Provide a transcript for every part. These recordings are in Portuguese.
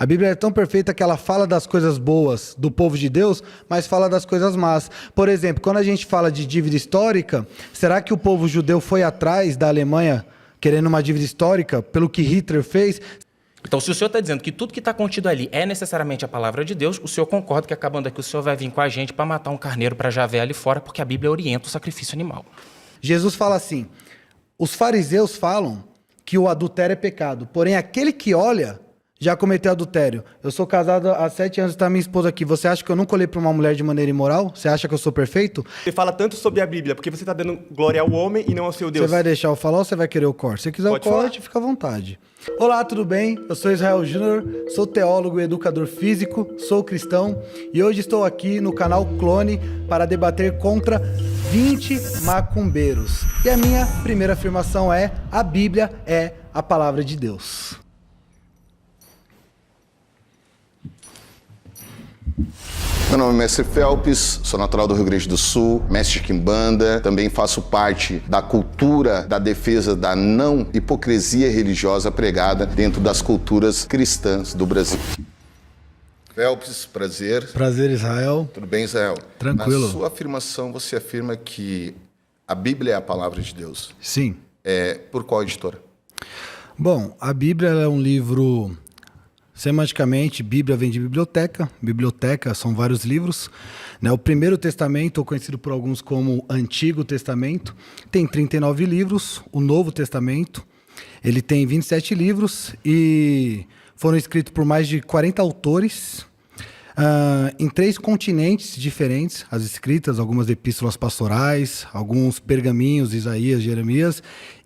A Bíblia é tão perfeita que ela fala das coisas boas do povo de Deus, mas fala das coisas más. Por exemplo, quando a gente fala de dívida histórica, será que o povo judeu foi atrás da Alemanha querendo uma dívida histórica pelo que Hitler fez? Então, se o senhor está dizendo que tudo que está contido ali é necessariamente a palavra de Deus, o senhor concorda que acabando aqui o senhor vai vir com a gente para matar um carneiro para Javé ali fora, porque a Bíblia orienta o sacrifício animal. Jesus fala assim, os fariseus falam que o adultério é pecado, porém aquele que olha já cometeu adultério. Eu sou casado há 7 anos e está minha esposa aqui. Você acha que eu nunca olhei para uma mulher de maneira imoral? Você acha que eu sou perfeito? Você fala tanto sobre a Bíblia, porque você está dando glória ao homem e não ao seu Deus. Você vai deixar eu falar ou você vai querer o corte? Se quiser Pode o corte, falar. fica à vontade. Olá, tudo bem? Eu sou Israel Júnior, sou teólogo e educador físico, sou cristão e hoje estou aqui no canal Clone para debater contra 20 macumbeiros. E a minha primeira afirmação é: a Bíblia é a palavra de Deus. Meu nome é Mestre Phelps, sou natural do Rio Grande do Sul, mestre de quimbanda, também faço parte da cultura da defesa da não hipocrisia religiosa pregada dentro das culturas cristãs do Brasil. Phelps, prazer. Prazer, Israel. Tudo bem, Israel? Tranquilo. Na sua afirmação, você afirma que a Bíblia é a palavra de Deus. Sim. Por qual editora? Bom, a Bíblia é um livro... Semanticamente, Bíblia vem de biblioteca. Biblioteca são vários livros, né? O Primeiro Testamento, ou conhecido por alguns como Antigo Testamento, tem 39 livros. O Novo Testamento, ele tem 27 livros e foram escritos por mais de 40 autores em 3 continentes diferentes, as escritas, algumas epístolas pastorais, alguns pergaminhos, Isaías, Jeremias,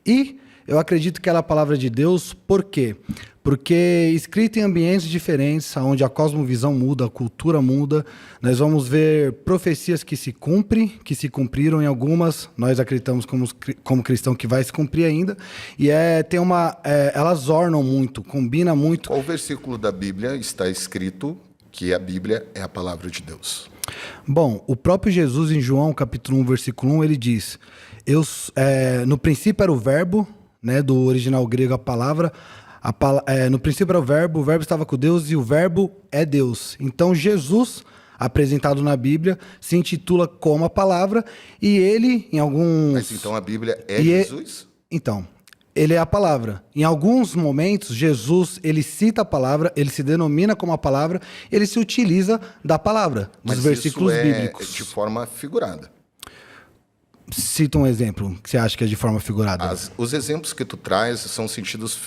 e eu acredito que ela é a palavra de Deus. Por quê? Porque escrita em ambientes diferentes, onde a cosmovisão muda, a cultura muda, nós vamos ver profecias que se cumprem, que se cumpriram em algumas, nós acreditamos como cristão que vai se cumprir ainda, e elas ornam muito, combinam muito. Qual versículo da Bíblia está escrito que a Bíblia é a palavra de Deus? Bom, o próprio Jesus em João capítulo 1, versículo 1, ele diz, no princípio era o verbo, né, do original grego a palavra, no princípio era o verbo estava com Deus e o verbo é Deus. Então Jesus, apresentado na Bíblia, se intitula como a palavra e ele, em alguns... Mas então a Bíblia é Jesus? Então, ele é a palavra. Em alguns momentos, Jesus, ele cita a palavra, ele se denomina como a palavra, ele se utiliza da palavra, dos versículos bíblicos. De forma figurada. Cita um exemplo que você acha que é de forma figurada. Os exemplos que tu traz são sentidos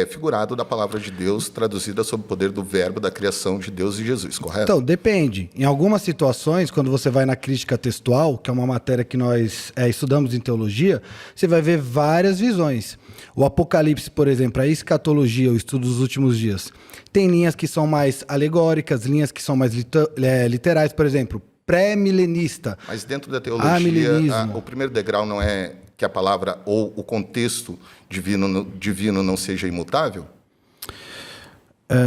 figurado da palavra de Deus, traduzida sob o poder do verbo da criação de Deus e Jesus, correto? Então, depende. Em algumas situações, quando você vai na crítica textual, que é uma matéria que nós estudamos em teologia, você vai ver várias visões. O Apocalipse, por exemplo, a escatologia, o estudo dos últimos dias, tem linhas que são mais alegóricas, linhas que são mais literais, por exemplo, pré-milenista. Mas dentro da teologia, o primeiro degrau não é que a palavra ou o contexto divino não seja imutável?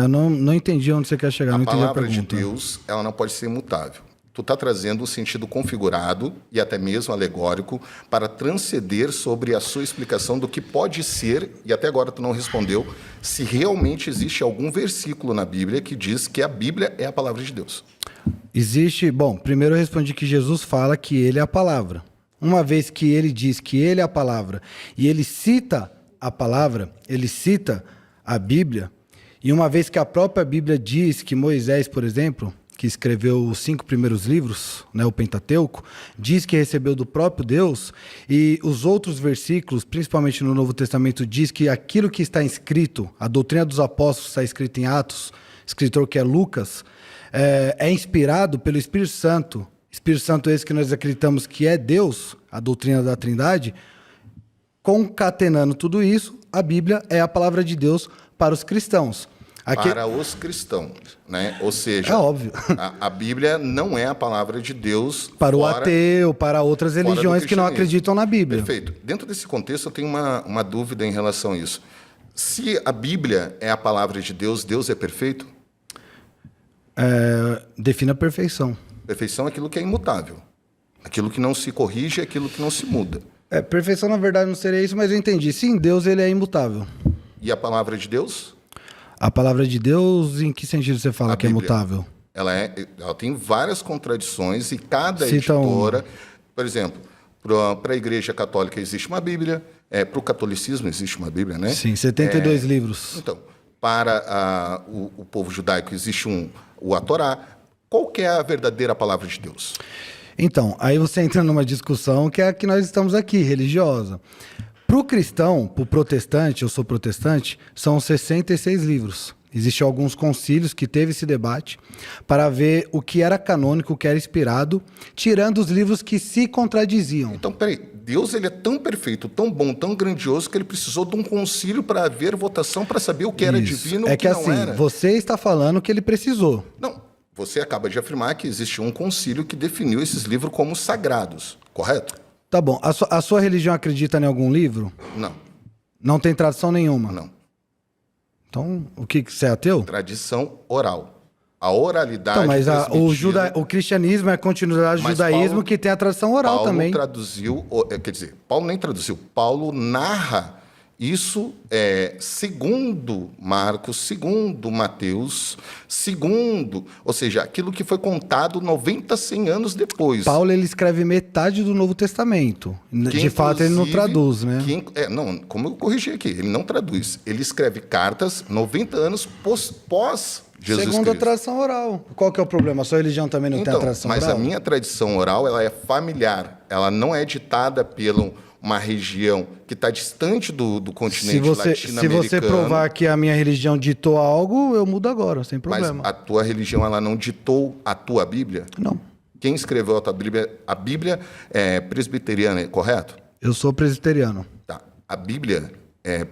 Não entendi onde você quer chegar, não entendi a pergunta. A palavra de Deus, ela não pode ser imutável. Tu está trazendo um sentido configurado e até mesmo alegórico para transcender sobre a sua explicação do que pode ser, e até agora tu não respondeu, se realmente existe algum versículo na Bíblia que diz que a Bíblia é a palavra de Deus. Existe... Bom, primeiro eu respondi que Jesus fala que ele é a palavra. Uma vez que ele diz que ele é a palavra e ele cita a palavra, ele cita a Bíblia, e uma vez que a própria Bíblia diz que Moisés, por exemplo, que escreveu os 5 primeiros livros, né, o Pentateuco, diz que recebeu do próprio Deus, e os outros versículos, principalmente no Novo Testamento, diz que aquilo que está escrito, a doutrina dos apóstolos está escrita em Atos, escritor que é Lucas, é inspirado pelo Espírito Santo. Espírito Santo esse que nós acreditamos que é Deus, a doutrina da Trindade. Concatenando tudo isso, a Bíblia é a palavra de Deus para os cristãos. Para os cristãos, né? Ou seja, é óbvio. A Bíblia não é a palavra de Deus para o ateu, para outras religiões que não acreditam na Bíblia. Perfeito. Dentro desse contexto, eu tenho uma dúvida em relação a isso. Se a Bíblia é a palavra de Deus, Deus é perfeito? Defina a perfeição. Perfeição é aquilo que é imutável. Aquilo que não se corrige, aquilo que não se muda. Perfeição, na verdade, não seria isso, mas eu entendi. Sim, Deus ele é imutável. E a palavra de Deus? A palavra de Deus, em que sentido você fala A que é Bíblia. mutável? Ela tem várias contradições e cada Cita editora, por exemplo, para a Igreja Católica existe uma Bíblia, para o catolicismo existe uma Bíblia, né? Sim, 72 livros. Então, para o povo judaico existe a Torá. Qual que é a verdadeira palavra de Deus? Então, aí você entra numa discussão que é a que nós estamos aqui, religiosa. Para o cristão, para o protestante, eu sou protestante, são 66 livros. Existem alguns concílios que teve esse debate para ver o que era canônico, o que era inspirado, tirando os livros que se contradiziam. Então, peraí, Deus ele é tão perfeito, tão bom, tão grandioso, que ele precisou de um concílio para haver votação, para saber o que era Isso. divino e É o que não assim, era. você está falando que ele precisou. Não, você acaba de afirmar que existe um concílio que definiu esses livros como sagrados, correto? Tá bom, a sua religião acredita em algum livro? Não, Não tem tradição nenhuma? não. Então, o que você é ateu? Tradição oral. A oralidade Então, mas transmitida- o cristianismo é a continuidade do Mas judaísmo Paulo- que tem a tradição oral Paulo também. traduziu, quer dizer, Paulo nem traduziu, Paulo narra isso segundo Marcos, segundo Mateus, ou seja, aquilo que foi contado 90, 100 anos depois. Paulo ele escreve metade do Novo Testamento. Que, De fato, ele não inclusive, traduz, né? Não, como eu corrigi aqui, ele não traduz. Ele escreve cartas 90 anos pós Jesus Segundo a Cristo. tradição oral. Qual que é o problema? A sua religião também não tem a tradição mas oral? a minha tradição oral ela é familiar. Ela não é ditada pela uma região que está distante do continente se latino-americano. você provar que a minha religião ditou algo, eu mudo agora, sem Mas problema. a tua religião ela não ditou a tua Bíblia? Não. Quem escreveu a tua Bíblia? A Bíblia é presbiteriana, correto? Eu sou presbiteriano. Tá. A Bíblia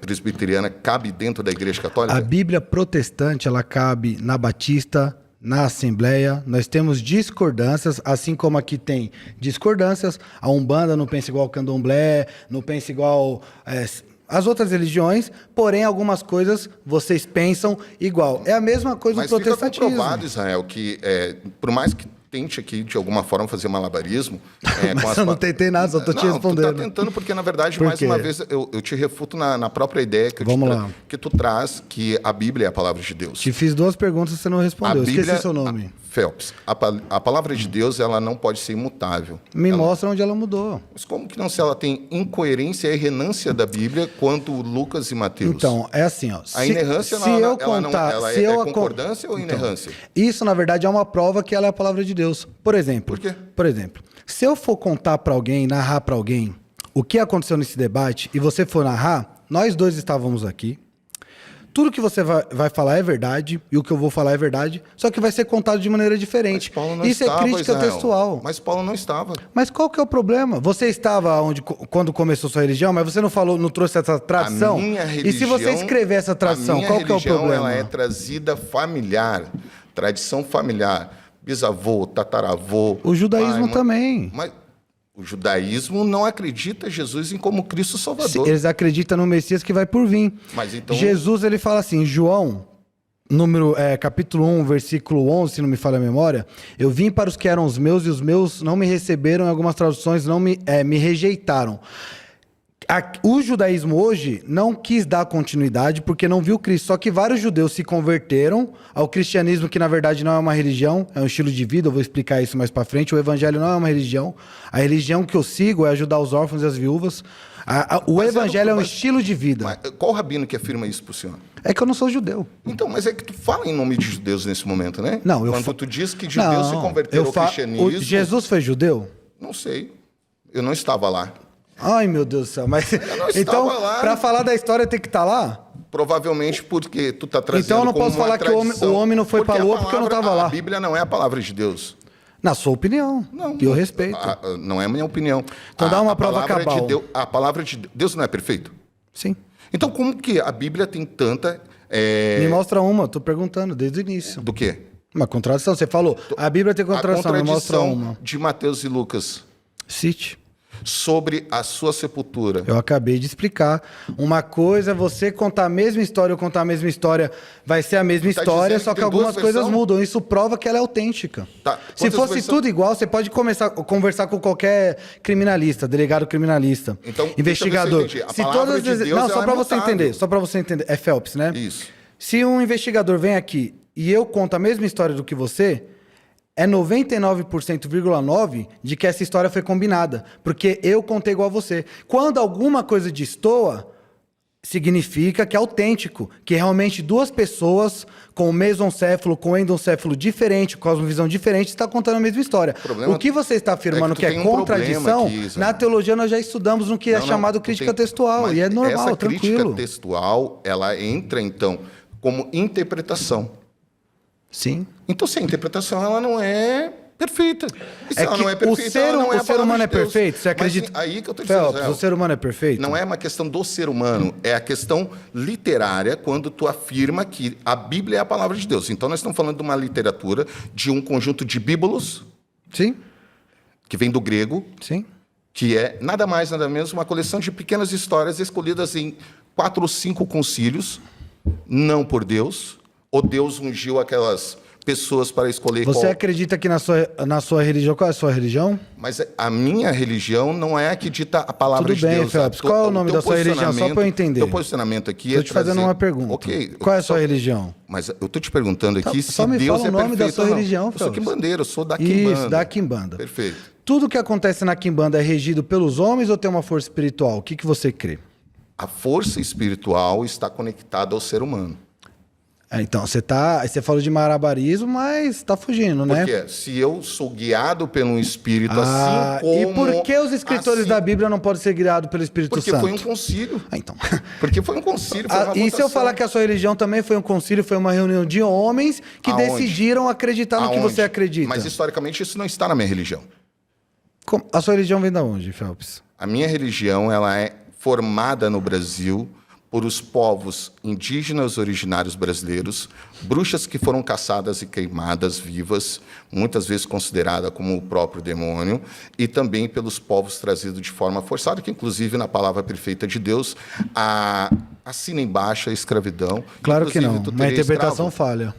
presbiteriana cabe dentro da Igreja Católica? A Bíblia protestante, ela cabe na Batista, na Assembleia. Nós temos discordâncias, assim como aqui tem discordâncias. A Umbanda não pensa igual o Candomblé, não pensa igual as outras religiões, porém algumas coisas vocês pensam igual. É a mesma coisa Mas do fica protestantismo. comprovado, Israel, que por mais que tente aqui, de alguma forma, fazer malabarismo... Mas eu não tentei nada, só tô te respondendo. Tu tá tentando porque, na verdade, Por mais quê? uma vez, eu te refuto na própria ideia que tu traz, que a Bíblia é a palavra de Deus. Te fiz 2 perguntas e você não respondeu. Esqueci seu nome. Phelps, a palavra de Deus, ela não pode ser imutável. Me mostra onde ela mudou. Mas como que não, se ela tem incoerência e renância da Bíblia quanto Lucas e Mateus? Então, é assim, ó. A inerrância, ela é concordância ou inerrância? Isso, na verdade, é uma prova que ela é a palavra de Deus. Por exemplo. Por quê? Por exemplo, se eu for contar para alguém, narrar para alguém o que aconteceu nesse debate e você for narrar, nós dois estávamos aqui. Tudo que você vai falar é verdade e o que eu vou falar é verdade, só que vai ser contado de maneira diferente. Mas Paulo não Isso estava, é crítica Israel. textual. Mas Paulo não estava. Mas qual que é o problema? Você estava quando começou sua religião, mas você não trouxe essa tradição? A minha religião, E se você escrever essa tradição, qual que é o problema? Ela é trazida familiar, tradição familiar, bisavô, tataravô. O judaísmo mãe. também. Mas o judaísmo não acredita Jesus em como Cristo Salvador. Eles acreditam no Messias que vai por vir. Mas então... Jesus, ele fala assim, João, capítulo 1, versículo 11, se não me falha a memória, eu vim para os que eram os meus e os meus não me receberam, em algumas traduções não me rejeitaram. O judaísmo hoje não quis dar continuidade porque não viu Cristo. Só que vários judeus se converteram ao cristianismo, que na verdade não é uma religião, é um estilo de vida. Eu vou explicar isso mais pra frente. O evangelho não é uma religião. A religião que eu sigo é ajudar os órfãos e as viúvas. O evangelho é um estilo de vida. Mas qual rabino que afirma isso pro senhor? É que eu não sou judeu. Então, mas é que tu fala em nome de judeus nesse momento, né? Não, Quando tu diz que judeus se converteram ao cristianismo... Jesus foi judeu? Não sei. Eu não estava lá. Ai, meu Deus do céu. Mas então, lá. para falar da história, tem que estar lá? Provavelmente porque tu tá trazendo Então eu não como posso uma falar tradição. que o homem não foi para a lua porque eu não estava lá. A Bíblia não é a palavra de Deus. Na sua opinião. Não. E eu respeito. Não é a minha opinião. Então dá uma prova palavra cabal. de Deus, a palavra de Deus não é perfeito? Sim. Então como que a Bíblia tem tanta... Me mostra uma, tô perguntando desde o início. Do quê? Uma contradição. Você falou, a Bíblia tem contradição, me mostra contradição uma. de Mateus e Lucas Cite. sobre a sua sepultura. Eu acabei de explicar. Uma coisa é você contar a mesma história, eu contar a mesma história, vai ser a mesma tá história, dizendo só que que tem duas algumas coisas versões? mudam. Isso prova que ela é autêntica. Tá. Se Quantas fosse versões? tudo igual, você pode conversar com qualquer criminalista, delegado criminalista, Então, investigador. deixa eu ver se eu entendi. A Se palavra todas de as... Deus, Não, ela só é para você mutável. entender, só para você entender. É Phelps, né? Isso. Se um investigador vem aqui e eu conto a mesma história do que você, é 99,9% de que essa história foi combinada, porque eu contei igual a você. Quando alguma coisa destoa, significa que é autêntico, que realmente duas pessoas com o mesoncéfalo, com o endoncéfalo diferente, com cosmovisão diferente, está contando a mesma história. O que você está afirmando que é contradição, aqui, na teologia nós já estudamos no que é chamado crítica textual, e é normal, tranquilo. Essa crítica textual, ela entra, então, como interpretação. Sim. Então, se a interpretação ela não é perfeita. E se É ela que não é perfeita, o ser humano é perfeito? Você acredita? Mas aí que eu estou dizendo, Phelps, o ser humano é perfeito? não é uma questão do ser humano, é a questão literária, quando tu afirma que a Bíblia é a palavra de Deus. Então, nós estamos falando de uma literatura, de um conjunto de bíbulos, Sim. que vem do grego, Sim. que é nada mais, nada menos uma coleção de pequenas histórias escolhidas em 4 ou 5 concílios, não por Deus, ou Deus ungiu aquelas pessoas para escolher Você qual... acredita que na sua religião, qual é a sua religião? Mas a minha religião não é a que dita a palavra Tudo de bem, Deus. Phelps. Qual é o nome da sua religião? Só para eu entender. Teu posicionamento aqui Estou te fazendo uma pergunta. Ok. Qual é a sua religião? Mas eu estou te perguntando aqui se só me Deus fala é o nome perfeito da sua ou não. religião, Eu sou Phelps. quimbandeiro, eu sou da Quimbanda. Isso, da Quimbanda. Perfeito. Tudo que acontece na Quimbanda é regido pelos homens ou tem uma força espiritual? O que você crê? A força espiritual está conectada ao ser humano. Então, você falou de malabarismo, mas está fugindo, né? Porque se eu sou guiado pelo Espírito, assim como... E por que os escritores da Bíblia não podem ser guiados pelo Espírito Porque Santo? foi um concílio. Então. Porque foi um concílio, foi uma E se eu votação. falar que a sua religião também foi um concílio, foi uma reunião de homens que Aonde? decidiram acreditar no que Aonde? você acredita? Mas historicamente isso não está na minha religião. A sua religião vem de onde, Phelps? A minha religião ela é formada no Brasil por os povos indígenas originários brasileiros, bruxas que foram caçadas e queimadas vivas, muitas vezes considerada como o próprio demônio, e também pelos povos trazidos de forma forçada, que inclusive na palavra perfeita de Deus, assina embaixo a escravidão. Claro que não, Inclusive, tu uma teria interpretação escravo. falha.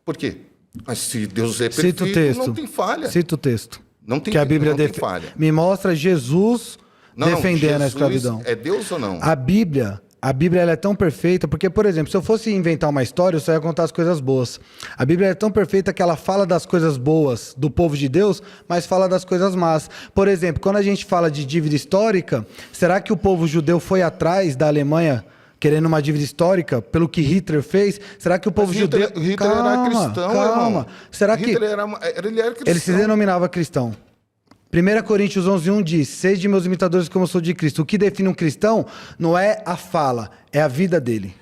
Por quê? Mas se Deus é Cita o perfeito, texto. não tem falha. Cita o texto. Não tem, Que a Bíblia não tem falha. me mostra Jesus defendendo a Jesus escravidão. É Deus ou não? A Bíblia ela é tão perfeita, porque, por exemplo, se eu fosse inventar uma história, eu só ia contar as coisas boas. A Bíblia é tão perfeita que ela fala das coisas boas do povo de Deus, mas fala das coisas más. Por exemplo, quando a gente fala de dívida histórica, será que o povo judeu foi atrás da Alemanha querendo uma dívida histórica pelo que Hitler fez? Será que o povo judeu... Hitler era cristão, irmão. Será que... Hitler ele era cristão. Ele se denominava cristão. 1 Coríntios 11:1 diz: "Sede meus imitadores como eu sou de Cristo." O que define um cristão não é a fala, é a vida dele.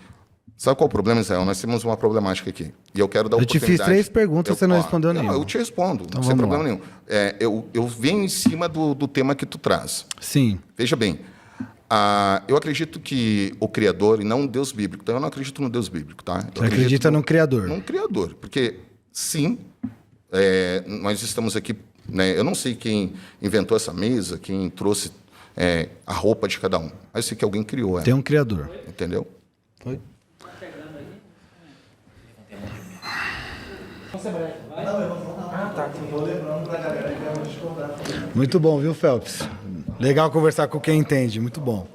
Sabe qual é o problema, Israel? Nós temos uma problemática aqui. E eu quero dar Eu te oportunidade... fiz 3 perguntas, você não respondeu nenhuma. Eu te respondo, Então sem vamos problema lá. nenhum. Eu venho em cima do tema que tu traz. Sim. Veja bem, eu acredito que o Criador, e não um Deus bíblico, então eu não acredito no Deus bíblico, tá? Você acredita num Criador? Num Criador, porque sim, nós estamos aqui, né, eu não sei quem inventou essa mesa, quem trouxe a roupa de cada um, mas eu sei que alguém criou ela. Tem um Criador. Entendeu? Foi? Muito bom, viu, Phelps? Legal conversar com quem entende, muito bom.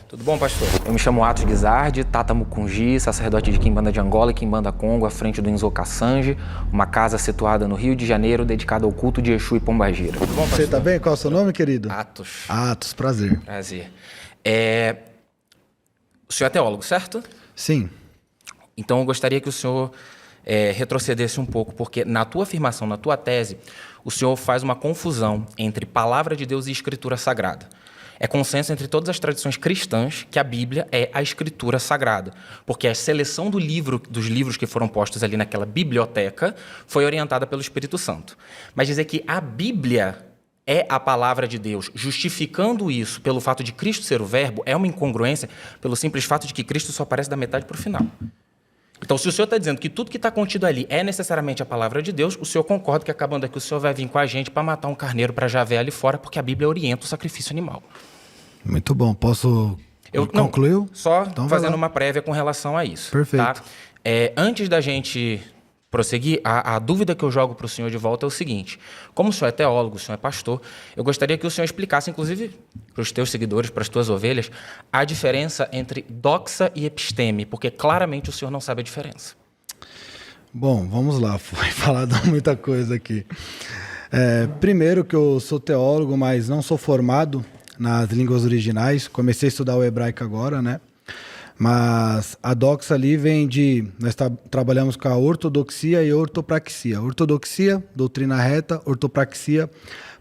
Tudo bom, pastor? Eu me chamo Atos Guizardi, Tata Mukunji, sacerdote de Quimbanda de Angola e Quimbanda Congo, à frente do Enzo Kassange, uma casa situada no Rio de Janeiro, dedicada ao culto de Exu e Pombagira. Tudo bom, pastor? Você tá bem? Qual é o seu nome, querido? Atos. Atos, prazer. Prazer. O senhor é teólogo, certo? Sim. Então, eu gostaria que o senhor retrocedesse um pouco, porque na tua afirmação, na tua tese, o senhor faz uma confusão entre palavra de Deus e escritura sagrada. É consenso entre todas as tradições cristãs que a Bíblia é a escritura sagrada, porque a seleção dos livros que foram postos ali naquela biblioteca foi orientada pelo Espírito Santo. Mas dizer que a Bíblia é a palavra de Deus, justificando isso pelo fato de Cristo ser o verbo, é uma incongruência pelo simples fato de que Cristo só aparece da metade para o final. Então, se o senhor está dizendo que tudo que está contido ali é necessariamente a palavra de Deus, o senhor concorda que, acabando aqui, o senhor vai vir com a gente para matar um carneiro para Javé ali fora, porque a Bíblia orienta o sacrifício animal. Muito bom. Posso concluir? Só Então vai fazendo lá. uma prévia com relação a isso. Perfeito. Tá? Antes da gente prosseguir, a dúvida que eu jogo para o senhor de volta é o seguinte: como o senhor é teólogo, o senhor é pastor, eu gostaria que o senhor explicasse, inclusive para os teus seguidores, para as tuas ovelhas, a diferença entre doxa e episteme, porque claramente o senhor não sabe a diferença. Bom, vamos lá, foi falado muita coisa aqui. Primeiro que eu sou teólogo, mas não sou formado nas línguas originais, comecei a estudar o hebraico agora, né? Mas a doxa ali vem de... Nós trabalhamos com a ortodoxia e a ortopraxia. Ortodoxia, doutrina reta. Ortopraxia,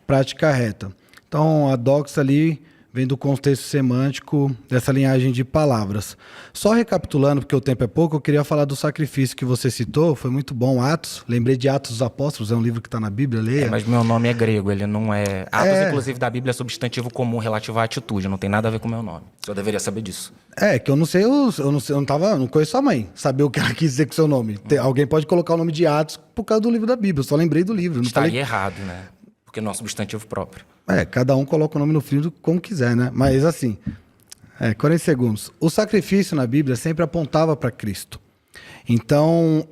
prática reta. Então, a doxa ali vem do contexto semântico dessa linhagem de palavras. Só recapitulando, porque o tempo é pouco, eu queria falar do sacrifício que você citou. Foi muito bom, Atos. Lembrei de Atos dos Apóstolos, é um livro que está na Bíblia, leia. Mas meu nome é grego, ele não é... Atos, inclusive, da Bíblia é substantivo comum relativo à atitude, não tem nada a ver com o meu nome. O senhor deveria saber disso. Que eu não sei, eu não conheço a mãe, saber o que ela quis dizer com o seu nome. Alguém pode colocar o nome de Atos por causa do livro da Bíblia, eu só lembrei do livro. Não Estaria errado, né? Porque não é um substantivo próprio. Cada um coloca o nome no livro como quiser, né? Mas assim, 40 segundos. O sacrifício na Bíblia sempre apontava para Cristo. Então,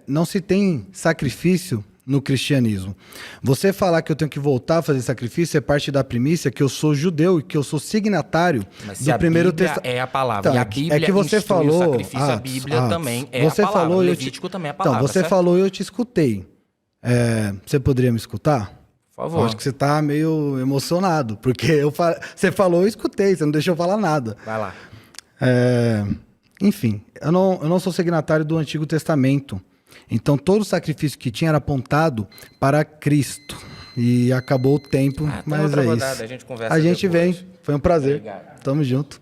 não se tem sacrifício no cristianismo. Você falar que eu tenho que voltar a fazer sacrifício é parte da premissa que eu sou judeu e que eu sou signatário do primeiro testamento. É a palavra. Então, e a Bíblia que você falou, o sacrifício, a Bíblia também é você a palavra. Falou, Levítico também é a palavra. Então, você certo? falou e eu te escutei. Você poderia me escutar? Por favor. Eu acho que você está meio emocionado, porque você falou e eu escutei, você não deixou eu falar nada. Vai lá. Enfim, eu não sou signatário do Antigo Testamento. Então, todo o sacrifício que tinha era apontado para Cristo. E acabou o tempo, mas é isso. A gente conversa A gente depois. vem, foi um prazer. Obrigado. Tamo junto.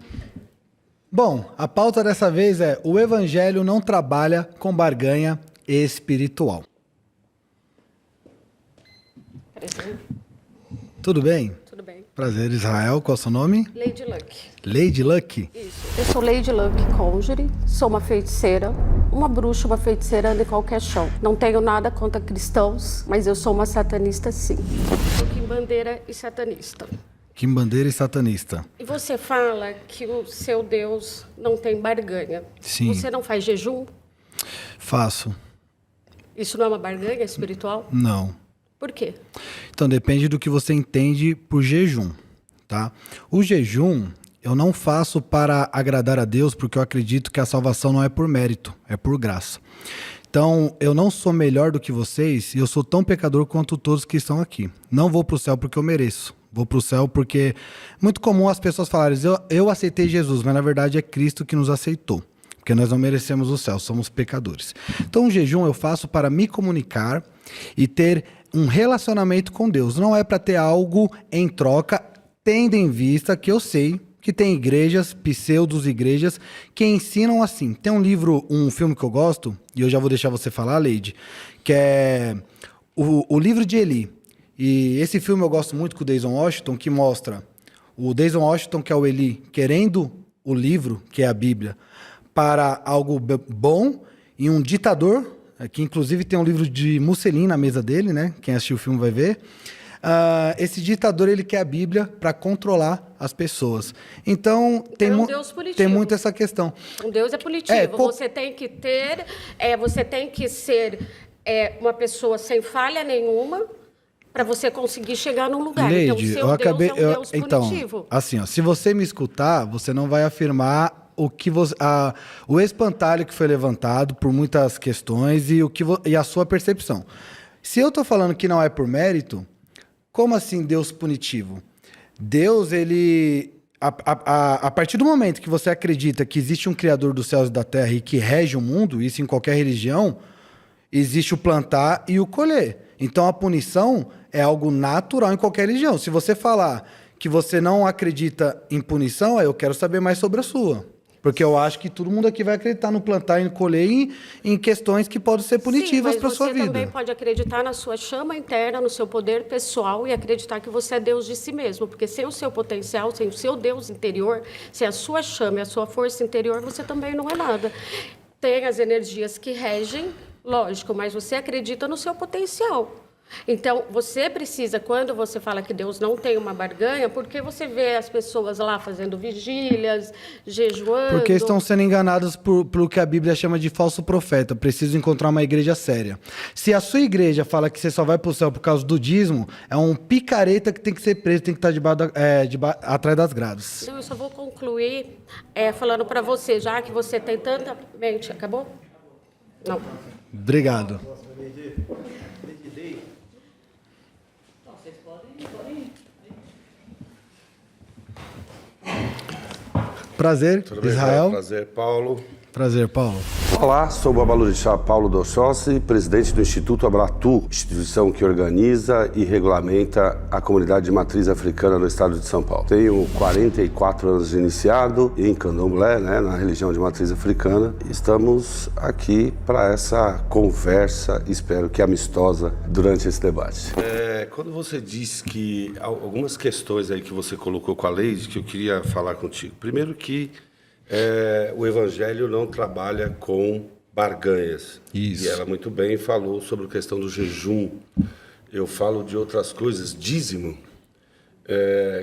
Bom, a pauta dessa vez é: o Evangelho não trabalha com barganha espiritual. Tudo bem? Tudo bem. Prazer, Israel. Qual é o seu nome? Lady Luck. Lady Luck? Isso. Eu sou Lady Luck Conjure, sou uma feiticeira. Uma bruxa, uma feiticeira anda em qualquer chão. Não tenho nada contra cristãos, mas eu sou uma satanista sim. Sou quimbandeira e satanista. Quimbandeira e satanista. E você fala que o seu Deus não tem barganha. Sim. Você não faz jejum? Faço. Isso não é uma barganha espiritual? Não. Por quê? Então, depende do que você entende por jejum, tá? O jejum eu não faço para agradar a Deus, porque eu acredito que a salvação não é por mérito, é por graça. Então, eu não sou melhor do que vocês e eu sou tão pecador quanto todos que estão aqui. Não vou para o céu porque eu mereço. Vou para o céu porque é muito comum as pessoas falarem: eu aceitei Jesus, mas na verdade é Cristo que nos aceitou. Porque nós não merecemos o céu, somos pecadores. Então, o jejum eu faço para me comunicar e ter um relacionamento com Deus. Não é para ter algo em troca, tendo em vista que eu sei que tem igrejas, pseudos-igrejas, que ensinam assim. Tem um filme que eu gosto, e eu já vou deixar você falar, Leide, que é o Livro de Eli. E esse filme eu gosto muito com o Denzel Washington, que mostra o Denzel Washington, que é o Eli, querendo o livro, que é a Bíblia, para algo bom, e um ditador, que inclusive tem um livro de Mussolini na mesa dele, né? Quem assistiu o filme vai ver. Esse ditador, ele quer a Bíblia para controlar as pessoas. Então, tem muito essa questão. Um Deus é punitivo. Você tem que ter, você tem que ser uma pessoa sem falha nenhuma para você conseguir chegar num lugar. Leide, então, Deus é um Deus punitivo. Então, assim, ó, se você me escutar, você não vai afirmar o espantalho que foi levantado por muitas questões e a sua percepção. Se eu estou falando que não é por mérito, como assim Deus punitivo? Deus, ele... A partir do momento que você acredita que existe um Criador dos céus e da terra e que rege o mundo, isso em qualquer religião, existe o plantar e o colher. Então, a punição é algo natural em qualquer religião. Se você falar que você não acredita em punição, eu quero saber mais sobre a sua. Porque eu acho que todo mundo aqui vai acreditar no plantar e no colher em questões que podem ser punitivas para a sua vida. Você também pode acreditar na sua chama interna, no seu poder pessoal e acreditar que você é Deus de si mesmo. Porque sem o seu potencial, sem o seu Deus interior, sem a sua chama e a sua força interior, você também não é nada. Tem as energias que regem, lógico, mas você acredita no seu potencial. Então, você precisa, quando você fala que Deus não tem uma barganha, porque você vê as pessoas lá fazendo vigílias, jejuando... Porque estão sendo enganados por que a Bíblia chama de falso profeta. Preciso encontrar uma igreja séria. Se a sua igreja fala que você só vai para o céu por causa do dízimo, é um picareta que tem que ser preso, tem que estar atrás das grades. Então, eu só vou concluir falando para você, já que você tem tanta mente... Acabou? Não. Obrigado. Prazer, Tudo bem, Israel. Prazer, Paulo. Prazer, Paulo. Olá, sou o Babalorixá Paulo Dossossi, presidente do Instituto Abratu, instituição que organiza e regulamenta a comunidade de matriz africana no estado de São Paulo. Tenho 44 anos de iniciado em Candomblé, na religião de matriz africana. Estamos aqui para essa conversa, espero que amistosa, durante esse debate. Quando você diz que algumas questões aí que você colocou com a Leide, que eu queria falar contigo. Primeiro que o Evangelho não trabalha com barganhas. Isso. E ela muito bem falou sobre a questão do jejum. Eu falo de outras coisas, dízimo,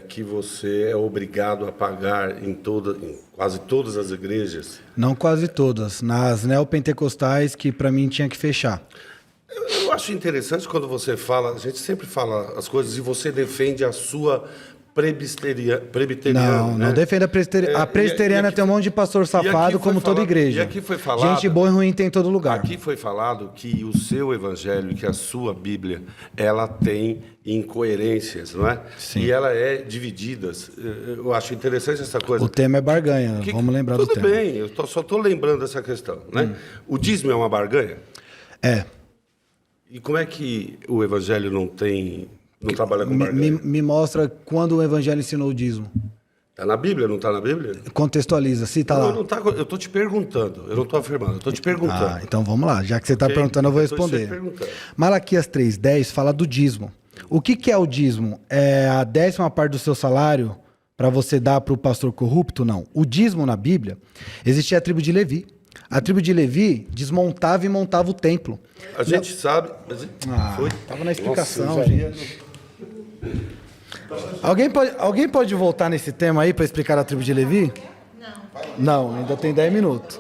que você é obrigado a pagar em quase todas as igrejas. Não quase todas. Nas neopentecostais, que para mim tinha que fechar. Eu acho interessante quando você fala, a gente sempre fala as coisas e você defende a sua presbiteriana. Não defenda a presbiteriana. A presbiteriana tem um monte de pastor safado, como toda igreja. E aqui foi falado, gente boa e ruim tem em todo lugar. Aqui foi falado que o seu evangelho, que a sua Bíblia, ela tem incoerências, não é? Sim. E ela é dividida. Eu acho interessante essa coisa. O tema é barganha, vamos lembrar do tema. Tudo bem, eu só estou lembrando essa questão, né? O dízimo é uma barganha? É. E como é que o evangelho não trabalha com barganha? Me mostra quando o evangelho ensinou o dízimo. Está na Bíblia, não está na Bíblia? Contextualiza, cita lá. Eu estou te perguntando, eu não estou afirmando, eu estou te perguntando. Então vamos lá, já que você está perguntando, eu vou responder. Malaquias 3:10 fala do dízimo. O que é o dízimo? É a 10ª parte do seu salário para você dar para o pastor corrupto? Não. O dízimo na Bíblia, existia a tribo de Levi. A tribo de Levi desmontava e montava o templo. A gente sabe... Estava na explicação, gente. Alguém pode voltar nesse tema aí para explicar a tribo de Levi? Não, ainda tem 10 minutos.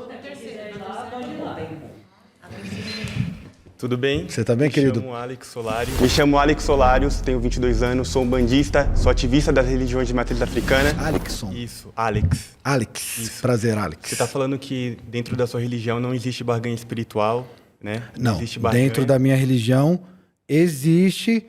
Tudo bem? Você tá bem, querido? Me chamo Alex Solarius, tenho 22 anos, sou um bandista, sou ativista das religiões de matriz africana. Alexson. Isso, Alex. Alex. Isso. Prazer, Alex. Você está falando que dentro da sua religião não existe barganha espiritual, né? Não, existe barganha. dentro da minha religião existe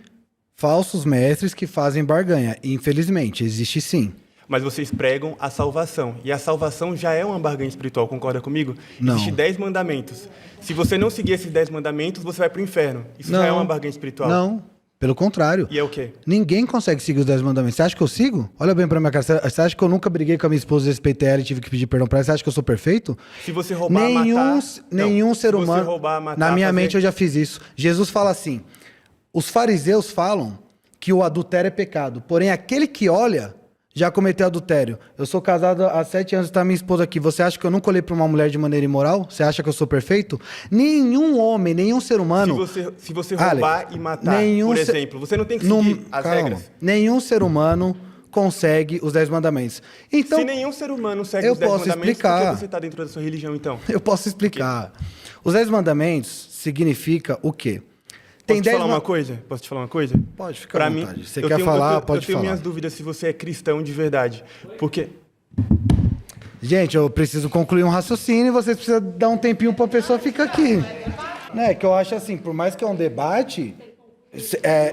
falsos mestres que fazem barganha. Infelizmente, existe sim. Mas vocês pregam a salvação. E a salvação já é uma barganha espiritual, concorda comigo? Não. Existem 10 mandamentos. Se você não seguir esses 10 mandamentos, você vai para o inferno. Isso já é uma barganha espiritual? Não, pelo contrário. E é o quê? Ninguém consegue seguir os 10 mandamentos. Você acha que eu sigo? Olha bem pra minha cara. Você acha que eu nunca briguei com a minha esposa, respeitei ela e tive que pedir perdão pra ela? Você acha que eu sou perfeito? Se você roubar, matar... Nenhum ser se você humano... roubar, matar, na minha fazer... mente eu já fiz isso. Jesus fala assim, os fariseus falam que o adultério é pecado, porém aquele que olha já cometeu adultério. Eu sou casado há 7 anos e está minha esposa aqui. Você acha que eu nunca olhei para uma mulher de maneira imoral? Você acha que eu sou perfeito? Nenhum homem, nenhum ser humano... Se você roubar Alex, e matar, por exemplo, você não tem que seguir as regras. Nenhum ser humano consegue os 10 mandamentos. Então, se nenhum ser humano segue eu os 10 posso mandamentos, explicar. por que você está dentro da sua religião, então? Eu posso explicar. Os 10 mandamentos significa o quê? Posso te falar uma coisa? Posso te falar uma coisa? Pode, ficar à vontade. Você quer pode falar? Eu tenho minhas dúvidas se você é cristão de verdade. Porque... Gente, eu preciso concluir um raciocínio e vocês precisam dar um tempinho para a pessoa ficar aqui. Né? Que eu acho assim, por mais que é um debate,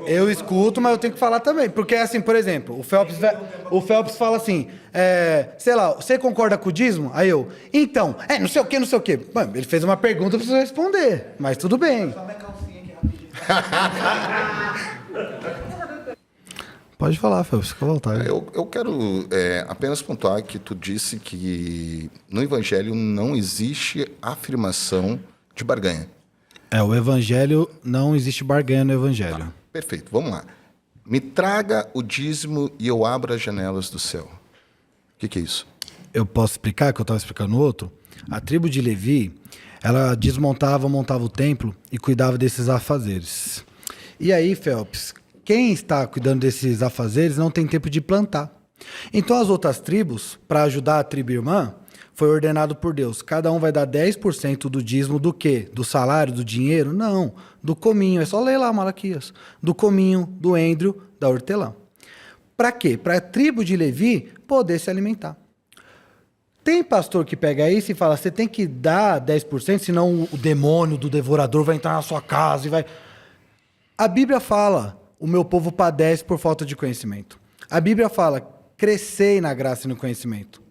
eu escuto, mas eu tenho que falar também. Porque assim, por exemplo, o Phelps fala assim, sei lá, você concorda com o dízimo? Aí eu, então, não sei o quê, não sei o quê. Mano, ele fez uma pergunta, eu preciso responder, mas tudo bem. Pode falar, Phelps, fica à vontade. Eu quero apenas pontuar que tu disse que no Evangelho não existe afirmação de barganha. O Evangelho, não existe barganha no Evangelho. Perfeito, vamos lá. Me traga o dízimo e eu abro as janelas do céu. O que é isso? Eu posso explicar, que eu estava explicando no outro? A tribo de Levi, ela desmontava, montava o templo e cuidava desses afazeres. E aí, Phelps, quem está cuidando desses afazeres não tem tempo de plantar. Então as outras tribos, para ajudar a tribo irmã, foi ordenado por Deus. Cada um vai dar 10% do dízimo do quê? Do salário, do dinheiro? Não, do cominho. É só ler lá, Malaquias. Do cominho, do endrio, da hortelã. Para quê? Para a tribo de Levi poder se alimentar. Tem pastor que pega isso e fala, você tem que dar 10%, senão o demônio do devorador vai entrar na sua casa e vai... A Bíblia fala, o meu povo padece por falta de conhecimento. A Bíblia fala, crescei na graça e no conhecimento.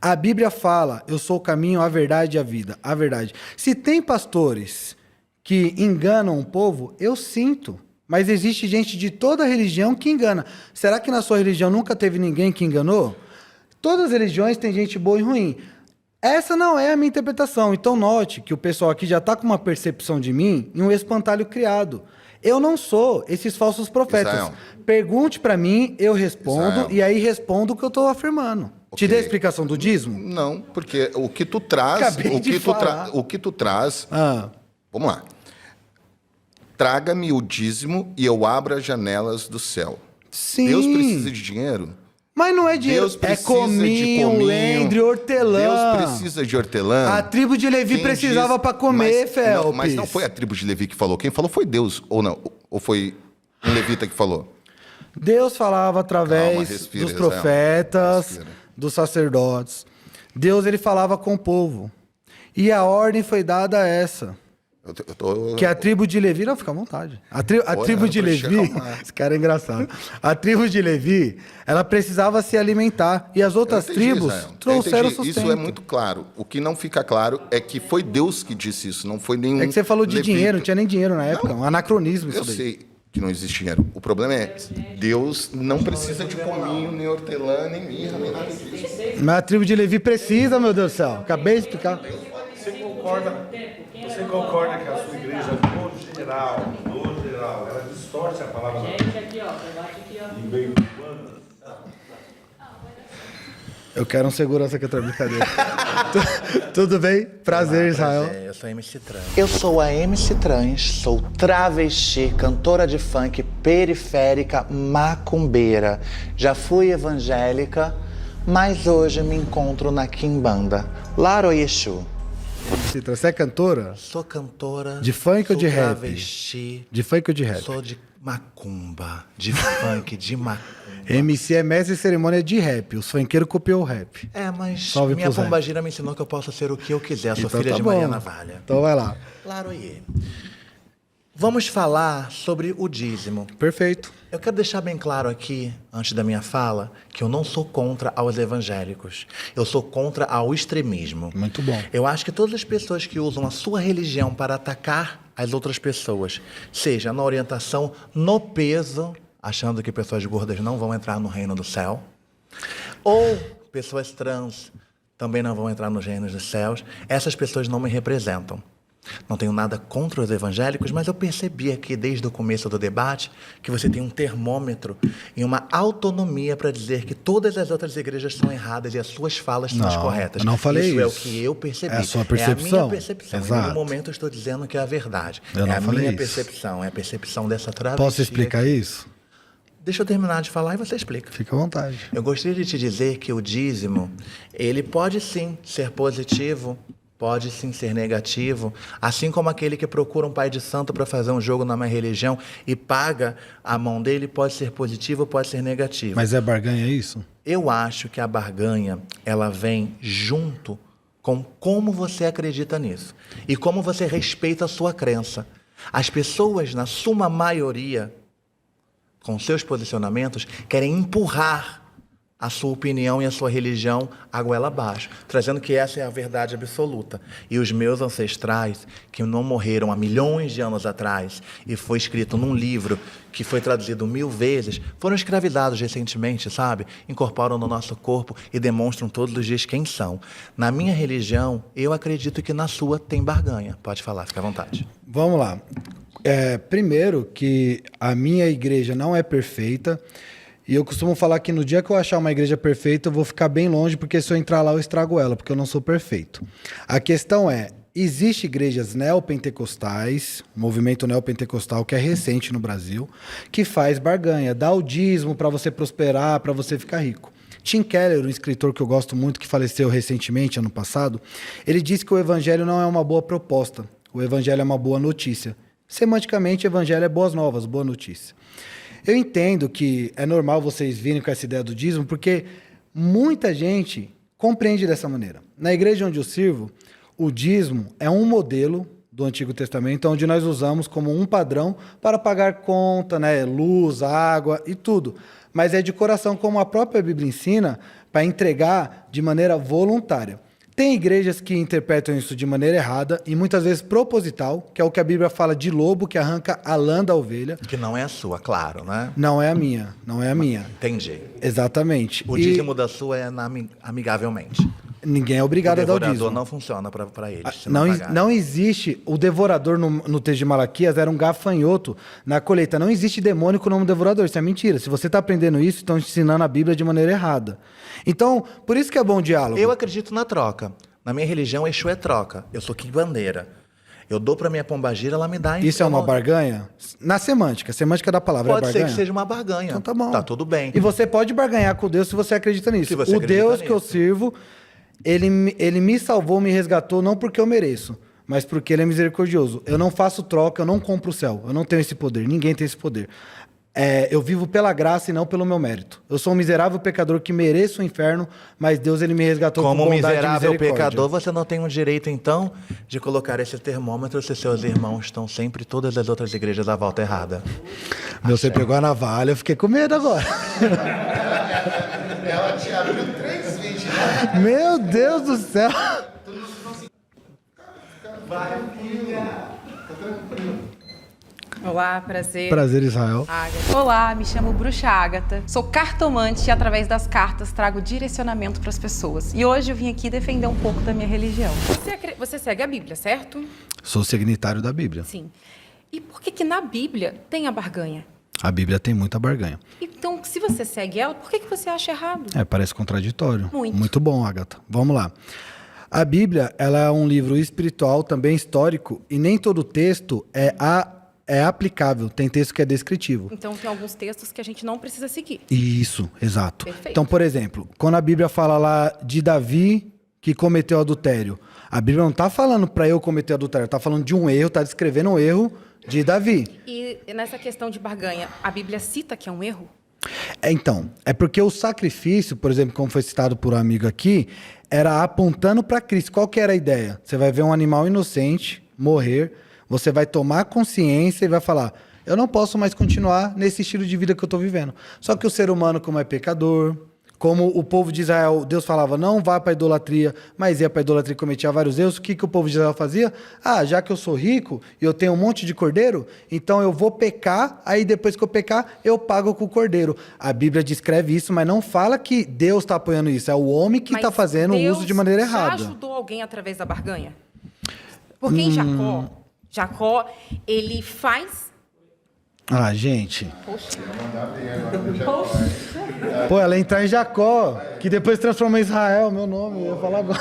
A Bíblia fala, eu sou o caminho, a verdade e a vida. A verdade. Se tem pastores que enganam o povo, eu sinto. Mas existe gente de toda religião que engana. Será que na sua religião nunca teve ninguém que enganou? Todas as religiões têm gente boa e ruim. Essa não é a minha interpretação. Então note que o pessoal aqui já está com uma percepção de mim em um espantalho criado. Eu não sou esses falsos profetas. Israel. Pergunte para mim, eu respondo, Israel. e aí respondo o que eu estou afirmando. Ok. Te dei a explicação do dízimo? Não, porque o que tu traz... Acabei de falar. O que tu traz... Ah, Vamos lá. Traga-me o dízimo e eu abro as janelas do céu. sim. Deus precisa de dinheiro? Mas não é dinheiro, Deus é precisa cominho, de lendre, hortelã. Deus precisa de hortelã. A tribo de Levi Quem precisava diz- para comer, mas, Phelps. não, mas não foi a tribo de Levi que falou. Quem falou foi Deus, ou não? Ou foi um levita que falou? Deus falava através Calma, respira, dos Israel. profetas, Respira. dos sacerdotes. Deus, ele falava com o povo. E a ordem foi dada a essa. Eu tô... Que a tribo de Levi... Não, fica à vontade. A tribo de pra te Levi... acalmar. Esse cara é engraçado. A tribo de Levi, ela precisava se alimentar. E as outras Eu entendi, tribos Israel. Eu trouxeram entendi. sustento. Isso é muito claro. O que não fica claro é que foi Deus que disse isso, não foi nenhum É que você falou de levita. dinheiro, não tinha nem dinheiro na época. Um anacronismo isso Eu daí. sei que não existe dinheiro. O problema é Deus não precisa de cominho, nem hortelã, nem mirra, nem nada disso. Mas a tribo de Levi precisa, meu Deus do céu. Acabei de explicar. Você concorda que a sua igreja, no geral, ela distorce a palavra de Deus? Em meio humano? Eu quero um segurança que outra brincadeira. Tudo bem? Prazer, Israel. Eu sou a MC Trans. Eu sou a MC Trans, sou travesti, cantora de funk, periférica, macumbeira. Já fui evangélica, mas hoje me encontro na Quimbanda. Laro Yeshu. Citra, você é cantora? Sou cantora. De funk ou de sou rap? Travesti. De funk ou de rap? Sou de macumba, de funk, de macumba. MC é mestre de cerimônia de rap. Os funkeiros copiou o rap. É, mas Salve minha pros rap. pombagira me ensinou que eu posso ser o que eu quiser. Sou Então filha tá de bom. Maria Navalha. Então vai lá. Laroie. Vamos falar sobre o dízimo. Perfeito. Eu quero deixar bem claro aqui, antes da minha fala, que eu não sou contra aos evangélicos. Eu sou contra ao extremismo. Muito bom. Eu acho que todas as pessoas que usam a sua religião para atacar as outras pessoas, seja na orientação, no peso, achando que pessoas gordas não vão entrar no reino do céu, ou pessoas trans também não vão entrar nos reinos dos céus, essas pessoas não me representam. Não tenho nada contra os evangélicos, mas eu percebi aqui desde o começo do debate que você tem um termômetro e uma autonomia para dizer que todas as outras igrejas são erradas e as suas falas são as Não, corretas. eu não falei isso. É o isso. que eu percebi. É a sua É a percepção. minha percepção. Em Exato. nenhum momento eu estou dizendo que é a verdade. Eu não é a falei minha isso. percepção, é a percepção dessa travesti. Posso explicar isso? Deixa eu terminar de falar e você explica. Fica à vontade. Eu gostaria de te dizer que o dízimo, ele pode sim ser positivo, pode sim ser negativo, assim como aquele que procura um pai de santo para fazer um jogo na minha religião e paga a mão dele, pode ser positivo, pode ser negativo. Mas é barganha isso? Eu acho que a barganha, ela vem junto com como você acredita nisso e como você respeita a sua crença. As pessoas, na suma maioria, com seus posicionamentos, querem empurrar a sua opinião e a sua religião a goela abaixo, trazendo que essa é a verdade absoluta. E os meus ancestrais, que não morreram há milhões de anos atrás, e foi escrito num livro que foi traduzido 1000 vezes, foram escravizados recentemente, sabe? Incorporam no nosso corpo e demonstram todos os dias quem são. Na minha religião, eu acredito que na sua tem barganha. Pode falar, fica à vontade. Vamos lá. Primeiro que a minha igreja não é perfeita. E eu costumo falar que no dia que eu achar uma igreja perfeita, eu vou ficar bem longe, porque se eu entrar lá, eu estrago ela, porque eu não sou perfeito. A questão é, Existem igrejas neopentecostais, movimento neopentecostal que é recente no Brasil, que faz barganha, dá o dízimo para você prosperar, para você ficar rico. Tim Keller, um escritor que eu gosto muito, que faleceu recentemente, ano passado, ele disse que o evangelho não é uma boa proposta, o evangelho é uma boa notícia. Semanticamente, o evangelho é boas novas, boa notícia. Eu entendo que é normal vocês virem com essa ideia do dízimo, porque muita gente compreende dessa maneira. Na igreja onde eu sirvo, o dízimo é um modelo do Antigo Testamento, onde nós usamos como um padrão para pagar conta, né, luz, água e tudo. Mas é de coração, como a própria Bíblia ensina, para entregar de maneira voluntária. Tem igrejas que interpretam isso de maneira errada e muitas vezes proposital, que é o que a Bíblia fala de lobo que arranca a lã da ovelha. Que não é a sua, claro, né? Não é a minha, não é a minha. Entendi. Exatamente. O dízimo da sua é amigavelmente. Ninguém é obrigado a dar o dízimo. O devorador não funciona para eles. Não existe. O devorador no texto de Malaquias era um gafanhoto na colheita. Não existe demônio com o nome devorador. Isso é mentira. Se você está aprendendo isso, estão ensinando a Bíblia de maneira errada. Então, por isso que é bom o diálogo. Eu acredito na troca. Na minha religião, Exu é troca. Eu sou quibandeira. Eu dou para minha pombagira, ela me dá... Isso é uma barganha? Na semântica. Semântica da palavra Pode é barganha? ser que seja uma barganha. Então tá bom. Tá tudo bem. E você pode barganhar com Deus se você acredita nisso. Se você o acredita Deus que eu nisso. sirvo, ele me salvou, me resgatou, não porque eu mereço, mas porque ele é misericordioso. Eu não faço troca, eu não compro o céu. Eu não tenho esse poder, ninguém tem esse poder. Eu vivo pela graça e não pelo meu mérito. Eu sou um miserável pecador que mereço o inferno, mas Deus ele me resgatou Como com bondade e miserável misericórdia. pecador, você não tem o direito, então, de colocar esse termômetro se seus irmãos estão sempre todas as outras igrejas à volta errada. Você pegou a navalha, eu fiquei com medo agora. Ela te abriu 3 vezes. Meu Deus do céu. Vai, filha. Tá tranquilo. Olá, prazer. Prazer, Israel. Ágata. Olá, me chamo Bruxa Ágata. Sou cartomante e através das cartas trago direcionamento para as pessoas. E hoje eu vim aqui defender um pouco da minha religião. Você segue a Bíblia, certo? Sou signitário da Bíblia. Sim. E por que na Bíblia tem a barganha? A Bíblia tem muita barganha. Então, se você segue ela, por que você acha errado? Parece contraditório. Muito. Muito bom, Agatha. Vamos lá. A Bíblia, ela é um livro espiritual, também histórico, e nem todo texto é aplicável. Tem texto que é descritivo. Então, tem alguns textos que a gente não precisa seguir. Isso, exato. Perfeito. Então, por exemplo, quando a Bíblia fala lá de Davi que cometeu adultério, a Bíblia não está falando para eu cometer adultério, está falando de um erro, está descrevendo um erro de Davi. E nessa questão de barganha, a Bíblia cita que é um erro? Então, é porque o sacrifício, por exemplo, como foi citado por um amigo aqui, era apontando para Cristo. Qual que era a ideia? Você vai ver um animal inocente morrer, você vai tomar consciência e vai falar, eu não posso mais continuar nesse estilo de vida que eu estou vivendo. Só que o ser humano, como é pecador, como o povo de Israel, Deus falava, não vá para a idolatria, mas ia para a idolatria e cometia vários erros, o que o povo de Israel fazia? Já que eu sou rico e eu tenho um monte de cordeiro, então eu vou pecar, aí depois que eu pecar, eu pago com o cordeiro. A Bíblia descreve isso, mas não fala que Deus está apoiando isso, é o homem que está fazendo o uso de maneira errada. Já ajudou alguém através da barganha? Porque em Jacó, ele faz... Gente. Poxa. Pô, ela entrar em Jacó, que depois transforma em Israel, meu nome, eu ia falar agora.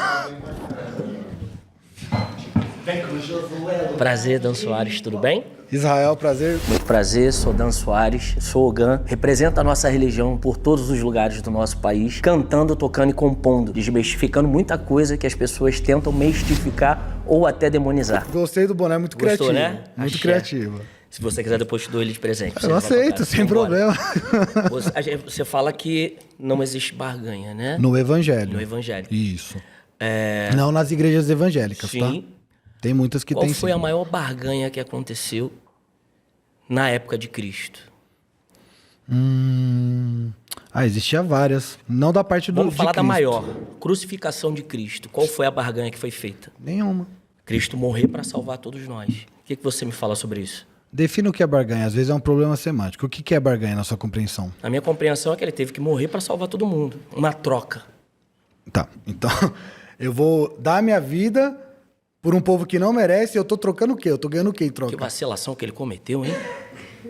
Prazer, Dan Soares, tudo bem? Israel, prazer. Muito prazer, sou Dan Soares, sou Ogan, represento a nossa religião por todos os lugares do nosso país, cantando, tocando e compondo, desmistificando muita coisa que as pessoas tentam mistificar ou até demonizar. Gostei do boné, muito Gostou, criativo. né? Muito Axé. criativo. Se você quiser, depois te dou ele de presente. Eu aceito, sem problema. Você fala que não existe barganha, né? No Evangelho. No Evangelho. Isso. Não nas igrejas evangélicas, Sim. tá? Tem muitas que tem Qual foi sim. a maior barganha que aconteceu na época de Cristo? Existia várias. Não da parte do Vamos falar da Cristo. maior. Crucificação de Cristo. Qual foi a barganha que foi feita? Nenhuma. Cristo morrer para salvar todos nós. O que você me fala sobre isso? Defina o que é barganha. Às vezes é um problema semântico. O que é barganha na sua compreensão? A minha compreensão é que ele teve que morrer para salvar todo mundo. Uma troca. Tá, então eu vou dar a minha vida por um povo que não merece e eu tô trocando o quê? Eu tô ganhando o quê em troca? Que vacilação que ele cometeu, hein?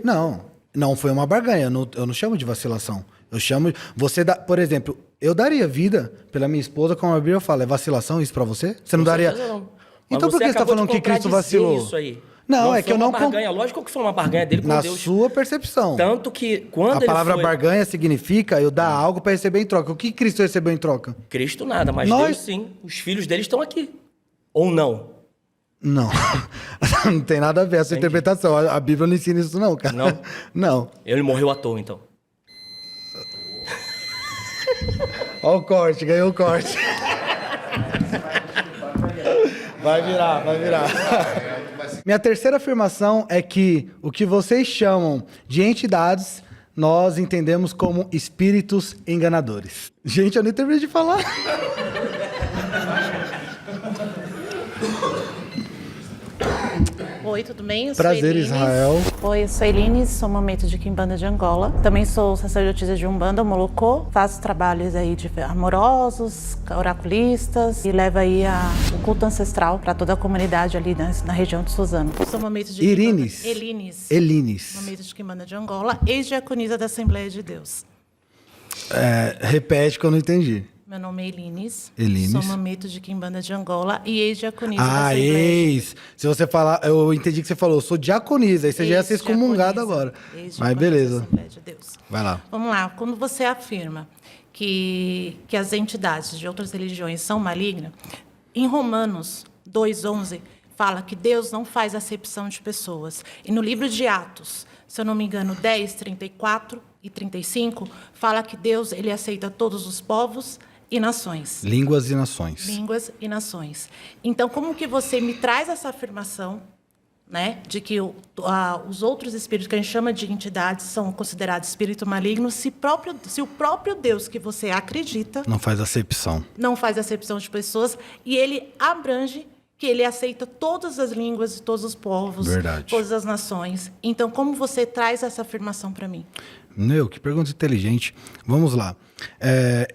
Não foi uma barganha. Eu não chamo de vacilação. Eu chamo... Você dá, por exemplo, eu daria vida pela minha esposa, como a Bíblia fala. É vacilação isso pra você? Você não Com daria... certeza não. Então por que você está falando que Cristo vacilou? Isso aí. Não, é que eu não... barganha. Lógico que foi uma barganha dele com Na Deus. sua percepção. Tanto que quando A palavra ele foi... barganha significa eu dar algo para receber em troca. O que Cristo recebeu em troca? Cristo nada, mas Nós- Deus sim. Os filhos dele estão aqui. Ou não? Não. Não tem nada a ver essa interpretação. A Bíblia não ensina isso não, cara. Não? Não. Ele morreu à toa, então. Olha o corte, ganhou o corte. Vai virar, vai virar. Minha terceira afirmação é que o que vocês chamam de entidades, nós entendemos como espíritos enganadores. Gente, eu nem terminei de falar. Oi, tudo bem? Eu Prazer, sou Eline. Israel. Oi, eu sou Eline, sou momento de Quimbanda de Angola. Também sou sacerdotisa de Umbanda, Molocô. Faço trabalhos aí de amorosos, oraculistas e levo aí o culto ancestral para toda a comunidade ali na região de Suzano. Sou momento de Irines. Elines. Elines. Momento de Quimbanda de Angola, ex-diaconisa da Assembleia de Deus. Repete que eu não entendi. Meu nome é Elines. Elines. Sou momento de Quimbanda de Angola e ex-diaconisa da Ah, Assembleia. ex. Se você falar, eu entendi que você falou, eu sou diaconisa, aí você já ia ser excomungado agora. Mas beleza. Assembleia de Deus. Vai lá. Vamos lá. Quando você afirma que as entidades de outras religiões são malignas, em Romanos 2:11 fala que Deus não faz acepção de pessoas. E no livro de Atos, se eu não me engano, 10:34 e 35, fala que Deus ele aceita todos os povos e nações. Línguas e nações. Línguas e nações. Então, como que você me traz essa afirmação, né, de que os outros espíritos que a gente chama de entidades são considerados espírito maligno, se o próprio Deus que você acredita Não faz acepção. não faz acepção de pessoas e ele abrange que ele aceita todas as línguas de todos os povos, Verdade. todas as nações. Então, como você traz essa afirmação para mim? Meu, que pergunta inteligente. Vamos lá.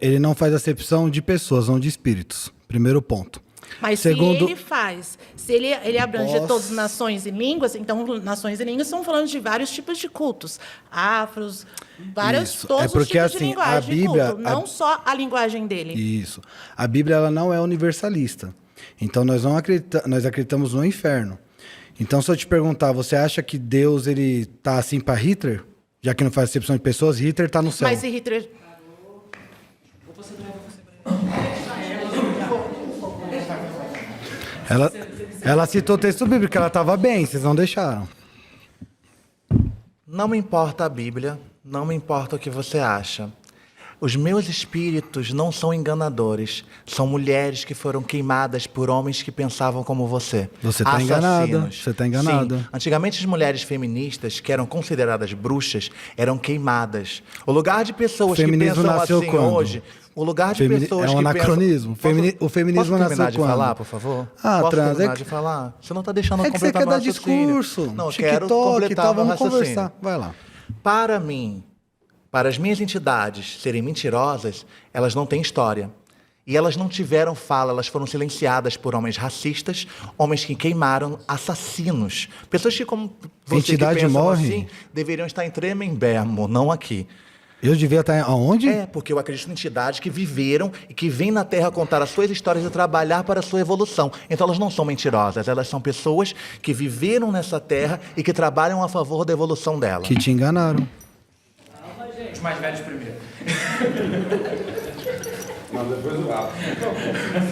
Ele não faz acepção de pessoas, não de espíritos. Primeiro ponto. Mas Segundo, se ele faz, se ele abrange todas as nações e línguas, então nações e línguas estão falando de vários tipos de cultos, afros, Isso. todos É os porque, tipos de assim, linguagem a Bíblia- de culto, não só a linguagem dele. Isso. A Bíblia ela não é universalista. Então nós nós acreditamos no inferno. Então se eu te perguntar, você acha que Deus ele tá assim para Hitler? Já que não faz acepção de pessoas, Hitler tá no céu. Mas se Hitler... Ela citou o texto bíblico, ela estava bem, vocês não deixaram. Não me importa a Bíblia, não me importa o que você acha. Os meus espíritos não são enganadores. São mulheres que foram queimadas por homens que pensavam como você. Você está enganada. Você está enganada. Sim. Antigamente, as mulheres feministas, que eram consideradas bruxas, eram queimadas. O lugar de pessoas que Feminismo pensam nasceu assim quando? hoje... O lugar de pessoas é um que anacronismo. pensam... O feminismo posso nasceu terminar de quando? falar, por favor? Ah, posso trans, terminar de falar? Você não está deixando eu É que você completar quer meu dar raciocínio. discurso. Não, eu quero TikTok, completar tá, meu vamos raciocínio. conversar. Vai lá. Para mim, para as minhas entidades serem mentirosas, elas não têm história. E elas não tiveram fala, elas foram silenciadas por homens racistas, homens que queimaram, assassinos. Pessoas que, como você Entidade que pensam morre? assim, deveriam estar em Tremembé, não aqui. Eu devia estar aonde? É, porque eu acredito em entidades que viveram e que vêm na Terra contar as suas histórias e trabalhar para a sua evolução. Então elas não são mentirosas, elas são pessoas que viveram nessa Terra e que trabalham a favor da evolução dela. Que te enganaram. Os mais velhos primeiro.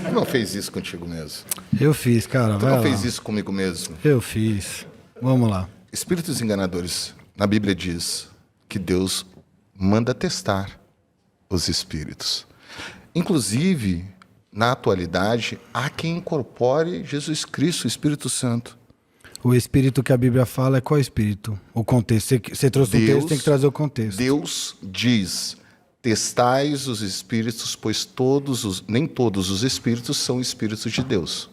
Você não fez isso contigo mesmo. Eu fiz, cara. Você Vai não lá. fez isso comigo mesmo. Eu fiz. Vamos lá. Espíritos enganadores. Na Bíblia diz que Deus manda testar os espíritos. Inclusive, na atualidade, há quem incorpore Jesus Cristo, o Espírito Santo. O espírito que a Bíblia fala é qual espírito? O contexto. Você trouxe um texto, tem que trazer o contexto. Deus diz: testais os espíritos, pois nem todos os espíritos são espíritos de Deus.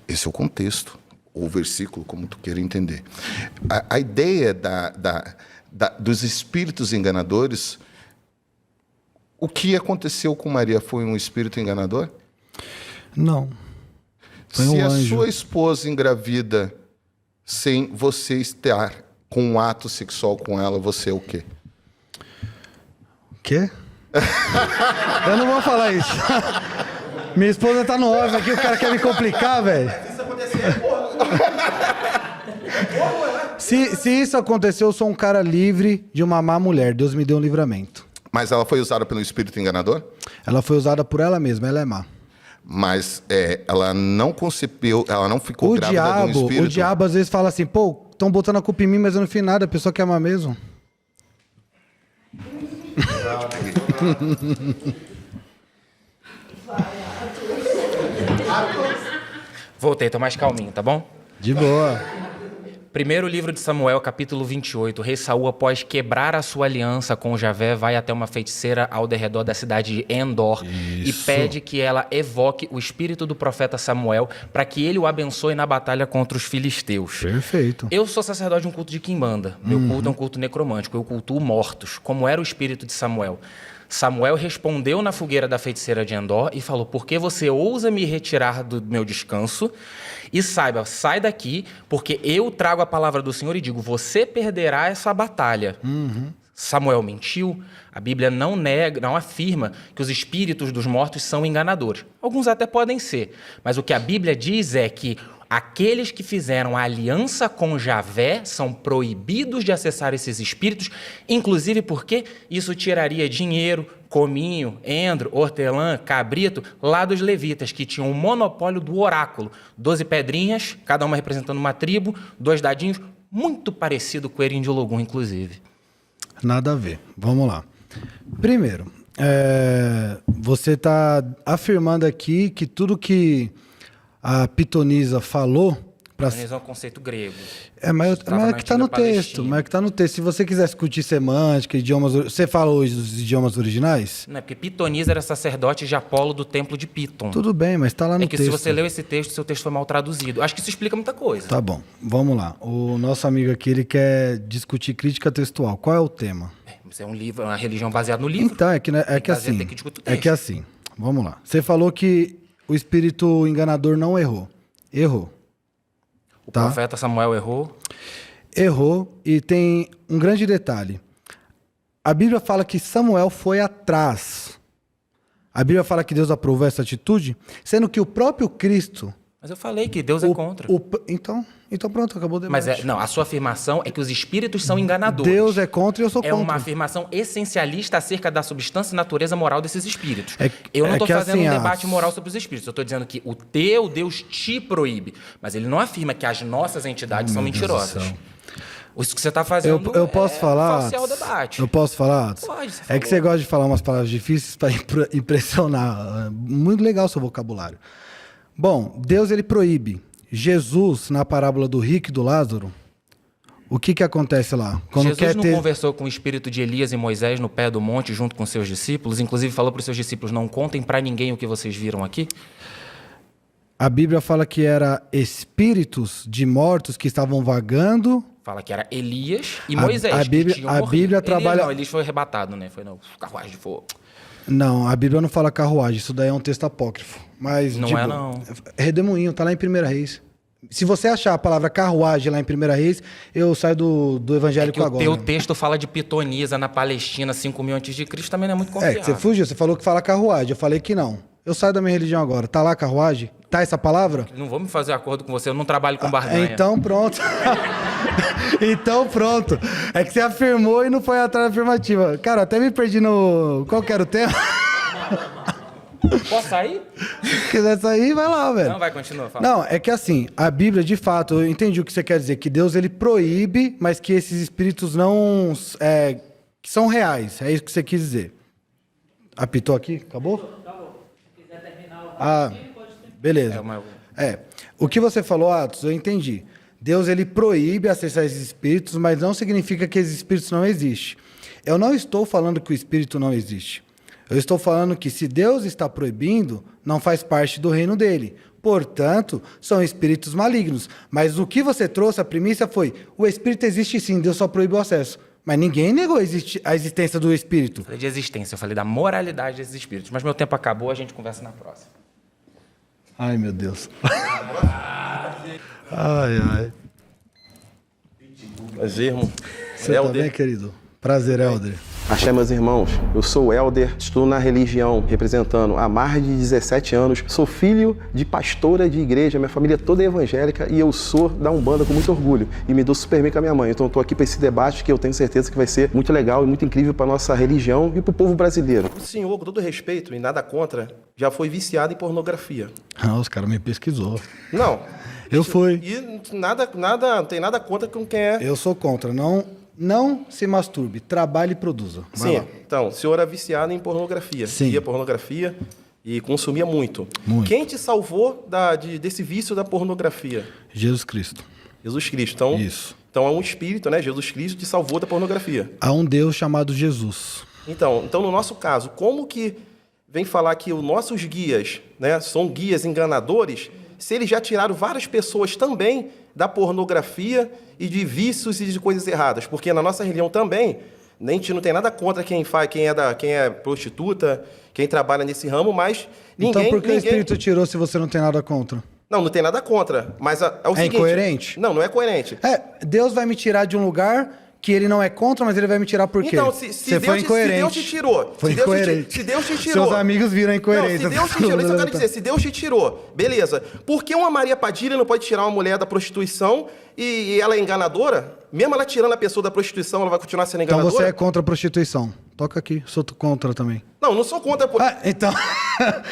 Esse é o contexto, ou versículo, como tu queira entender. A ideia dos espíritos enganadores, o que aconteceu com Maria foi um espírito enganador? Não. Foi Se um a anjo. sua esposa engravida sem você estar com um ato sexual com ela, você é o quê? Quê? Eu não vou falar isso. Minha esposa tá no off aqui, o cara quer me complicar, velho. Se isso aconteceu, eu sou um cara livre de uma má mulher. Deus me deu um livramento. Mas ela foi usada pelo espírito enganador? Ela foi usada por ela mesma, ela é má. Mas ela não concebeu, ela não ficou grávida de um espírito? O diabo às vezes fala assim, pô, estão botando a culpa em mim, mas eu não fiz nada, a pessoa quer amar mesmo. Voltei, tô mais calminho, tá bom? De boa. Primeiro livro de Samuel, capítulo 28. O rei Saul, após quebrar a sua aliança com Javé, vai até uma feiticeira ao derredor da cidade de Endor e pede que ela evoque o espírito do profeta Samuel para que ele o abençoe na batalha contra os filisteus. Perfeito. Eu sou sacerdote de um culto de Quimbanda. Meu culto é um culto necromântico. Eu cultuo mortos, como era o espírito de Samuel. Samuel respondeu na fogueira da feiticeira de Endor e falou: por que você ousa me retirar do meu descanso? E saiba, sai daqui, porque eu trago a palavra do Senhor e digo, você perderá essa batalha. Samuel mentiu. A Bíblia não nega, não afirma que os espíritos dos mortos são enganadores. Alguns até podem ser, mas o que a Bíblia diz é que aqueles que fizeram a aliança com Javé são proibidos de acessar esses espíritos, inclusive porque isso tiraria dinheiro, cominho, endro, hortelã, cabrito, lá dos levitas, que tinham o monopólio do oráculo. 12 pedrinhas, cada uma representando uma tribo, 2 dadinhos, muito parecido com o Erim de Ologum, inclusive. Nada a ver. Vamos lá. Primeiro, você está afirmando aqui que tudo que a pitonisa falou... Pitonisa é um conceito grego. Mas é que está no texto. Mas é que está no texto. Se você quiser discutir semântica, idiomas... Você fala hoje dos idiomas originais? Não, é porque Pitonisa era sacerdote de Apolo do templo de Piton. Tudo bem, mas está lá no texto. É que se você leu esse texto, seu texto foi mal traduzido. Acho que isso explica muita coisa. Tá bom, vamos lá. O nosso amigo aqui, ele quer discutir crítica textual. Qual é o tema? Isso é um livro, é uma religião baseada no livro. Então, é que assim, vamos lá. Você falou que o espírito enganador não errou. Errou. O profeta Samuel errou? Errou, e tem um grande detalhe. A Bíblia fala que Samuel foi atrás. A Bíblia fala que Deus aprovou essa atitude, sendo que o próprio Cristo... Mas eu falei que Deus é contra. Então pronto, acabou o debate. Mas não, a sua afirmação é que os espíritos são enganadores. Deus é contra e eu sou contra. É uma afirmação essencialista acerca da substância e natureza moral desses espíritos. Eu não estou fazendo um debate moral sobre os espíritos. Eu estou dizendo que o teu Deus te proíbe. Mas ele não afirma que as nossas entidades são mentirosas. Isso que você está fazendo eu posso falar, falsear o debate. Eu posso falar? Pode, é que você gosta de falar umas palavras difíceis para impressionar. Muito legal o seu vocabulário. Bom, Deus ele proíbe. Jesus, na parábola do rico e do Lázaro, o que acontece lá? Quando Jesus não conversou com o espírito de Elias e Moisés no pé do monte junto com seus discípulos? Inclusive falou para os seus discípulos, não contem para ninguém o que vocês viram aqui? A Bíblia fala que era espíritos de mortos que estavam vagando. Fala que era Elias e Moisés. A Bíblia trabalha... Não, Elias foi arrebatado, né? Foi no carruagem de fogo. Não, a Bíblia não fala carruagem, isso daí é um texto apócrifo. Mas, não é, não. Redemoinho, tá lá em 1 Reis. Se você achar a palavra carruagem lá em 1 Reis, eu saio do evangélico agora. O teu texto fala de pitonisa na Palestina, 5.000 a.C., também não é muito confiável. Você fugiu, você falou que fala carruagem, eu falei que não. Eu saio da minha religião agora. Tá lá carruagem? Tá essa palavra? Não vou me fazer acordo com você, eu não trabalho com barganha. Então pronto. Então pronto. É que você afirmou e não foi atrás da afirmativa. Cara, até me perdi no... Qual que era o tema? Posso sair? Se quiser sair, vai lá, velho. Não, vai, continua. Fala. Não, é que assim, a Bíblia, de fato, eu entendi o que você quer dizer, que Deus, ele proíbe, mas que esses espíritos não... que são reais, é isso que você quis dizer. Apitou aqui? Acabou? Acabou. Se quiser terminar o pode ter. Beleza. O que você falou, Atos, eu entendi. Deus, ele proíbe acessar esses espíritos, mas não significa que esses espíritos não existem. Eu não estou falando que o espírito não existe. Eu estou falando que se Deus está proibindo, não faz parte do reino dele. Portanto, são espíritos malignos. Mas o que você trouxe, a premissa foi, o espírito existe sim, Deus só proíbe o acesso. Mas ninguém negou a existência do espírito. Eu falei de existência, eu falei da moralidade desses espíritos. Mas meu tempo acabou, a gente conversa na próxima. Ai, meu Deus. Ai. Prazer, irmão. Você também, querido? Prazer, Helder. Axé, meus irmãos, eu sou o Helder, estou na religião representando há mais de 17 anos, sou filho de pastora de igreja, minha família toda é evangélica e eu sou da Umbanda com muito orgulho e me dou super bem com a minha mãe. Então estou aqui para esse debate que eu tenho certeza que vai ser muito legal e muito incrível para nossa religião e para o povo brasileiro. O senhor, com todo respeito e nada contra, já foi viciado em pornografia. Ah, os caras me pesquisou. Não. Eu fui. E não tem nada contra com quem é. Eu sou contra. Não se masturbe, trabalhe e produza. Vai Sim, lá. então, o senhor era viciado em pornografia. Sim. Via pornografia e consumia muito. Muito. Quem te salvou desse vício da pornografia? Jesus Cristo. Jesus Cristo. Então, Isso. Então é um espírito, né? Jesus Cristo te salvou da pornografia. Há um Deus chamado Jesus. Então, no nosso caso, como que vem falar que os nossos guias, né, são guias enganadores, se eles já tiraram várias pessoas também da pornografia e de vícios e de coisas erradas? Porque na nossa religião também, a gente não tem nada contra quem é prostituta, quem trabalha nesse ramo, mas ninguém... Então por que o Espírito tirou se você não tem nada contra? Não tem nada contra, mas é o seguinte... incoerente? Não é coerente. Deus vai me tirar de um lugar que ele não é contra, mas ele vai me tirar por quê? Então, Você foi incoerente. Se Deus te tirou... Foi incoerente. Se Deus te tirou... Seus amigos viram a incoerência. Não, se Deus te tirou, isso eu quero dizer, se Deus te tirou, beleza. Por que uma Maria Padilha não pode tirar uma mulher da prostituição e ela é enganadora? Mesmo ela tirando a pessoa da prostituição, ela vai continuar sendo enganadora? Então você é contra a prostituição. Toca aqui, sou contra também. Não sou contra... Então...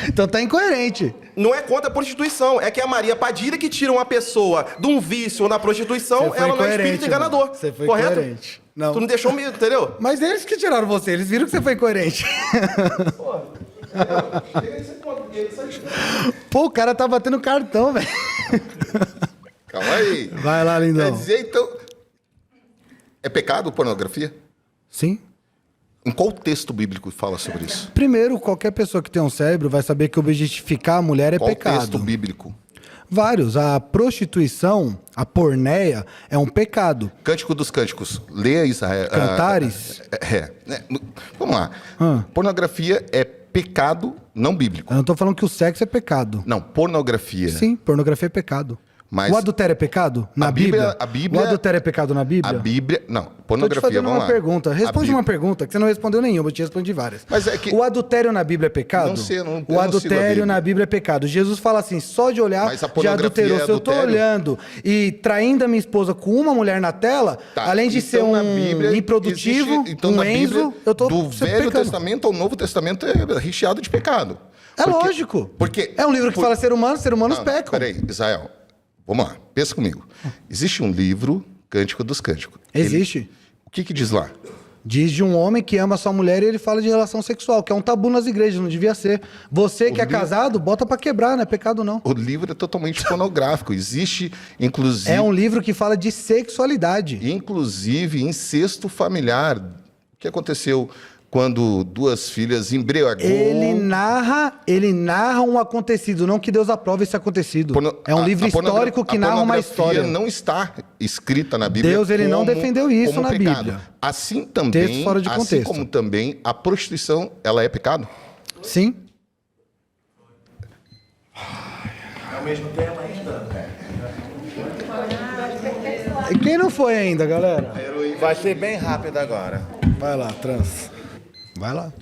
então tá incoerente. Não é contra a prostituição, é que é a Maria Padilha que tira uma pessoa de um vício ou da prostituição, ela não é espírito enganador. Você foi correto? incoerente. Não. Tu não deixou medo, entendeu? Mas eles que tiraram você, eles viram que você foi incoerente. Pô, o cara tá batendo cartão, velho. Calma aí. Vai lá, lindão. Quer dizer, então... É pecado pornografia? Sim. Em qual texto bíblico fala sobre isso? Primeiro, qualquer pessoa que tem um cérebro vai saber que objetificar a mulher é Qual pecado. texto bíblico? Vários. A prostituição, a porneia, é um pecado. Cântico dos Cânticos. Leia Israel. Cantares? Vamos lá. Pornografia é pecado não bíblico. Eu não tô falando que o sexo é pecado. Não, pornografia. Sim, pornografia é pecado. Mas o adultério é pecado? Na Bíblia? O adultério é pecado na Bíblia? A Bíblia... Não, Tô te pornografia, fazendo vamos uma lá. pergunta. Responde uma pergunta, que você não respondeu nenhuma, eu te respondi várias. Mas é que... O adultério na Bíblia é pecado? Não sei, eu não O sigo a adultério Bíblia. na Bíblia é pecado. Jesus fala assim, só de olhar Mas a já pornografia adulterou. é Se eu tô adultério? olhando e traindo a minha esposa com uma mulher na tela, Tá, além de ser então na um Bíblia improdutivo, existe- então um na Enzo, Bíblia, eu tô do sempre Velho pecando. Testamento ao Novo Testamento é recheado de pecado. É lógico. Porque... É um livro que fala ser humanos pecam. Peraí, Israel, vamos lá, pensa comigo. Existe um livro, Cântico dos Cânticos. Existe. O que diz lá? Diz de um homem que ama sua mulher e ele fala de relação sexual, que é um tabu nas igrejas, não devia ser. Você que é casado, bota pra quebrar, não é pecado não. O livro é totalmente pornográfico. Existe, inclusive... É um livro que fala de sexualidade. Inclusive, incesto familiar. O que aconteceu quando duas filhas embriagou... Ele narra um acontecido, não que Deus aprove esse acontecido. É um livro histórico que narra uma história. A pornografia não está escrita na Bíblia. Deus, ele não defendeu isso na pecado. Bíblia. Assim também, Texto fora de assim contexto. como também a prostituição, ela é pecado? Sim. É o mesmo tema ainda? E quem não foi ainda, galera? Vai ser bem rápido agora. Vai lá, trans. Vai lá.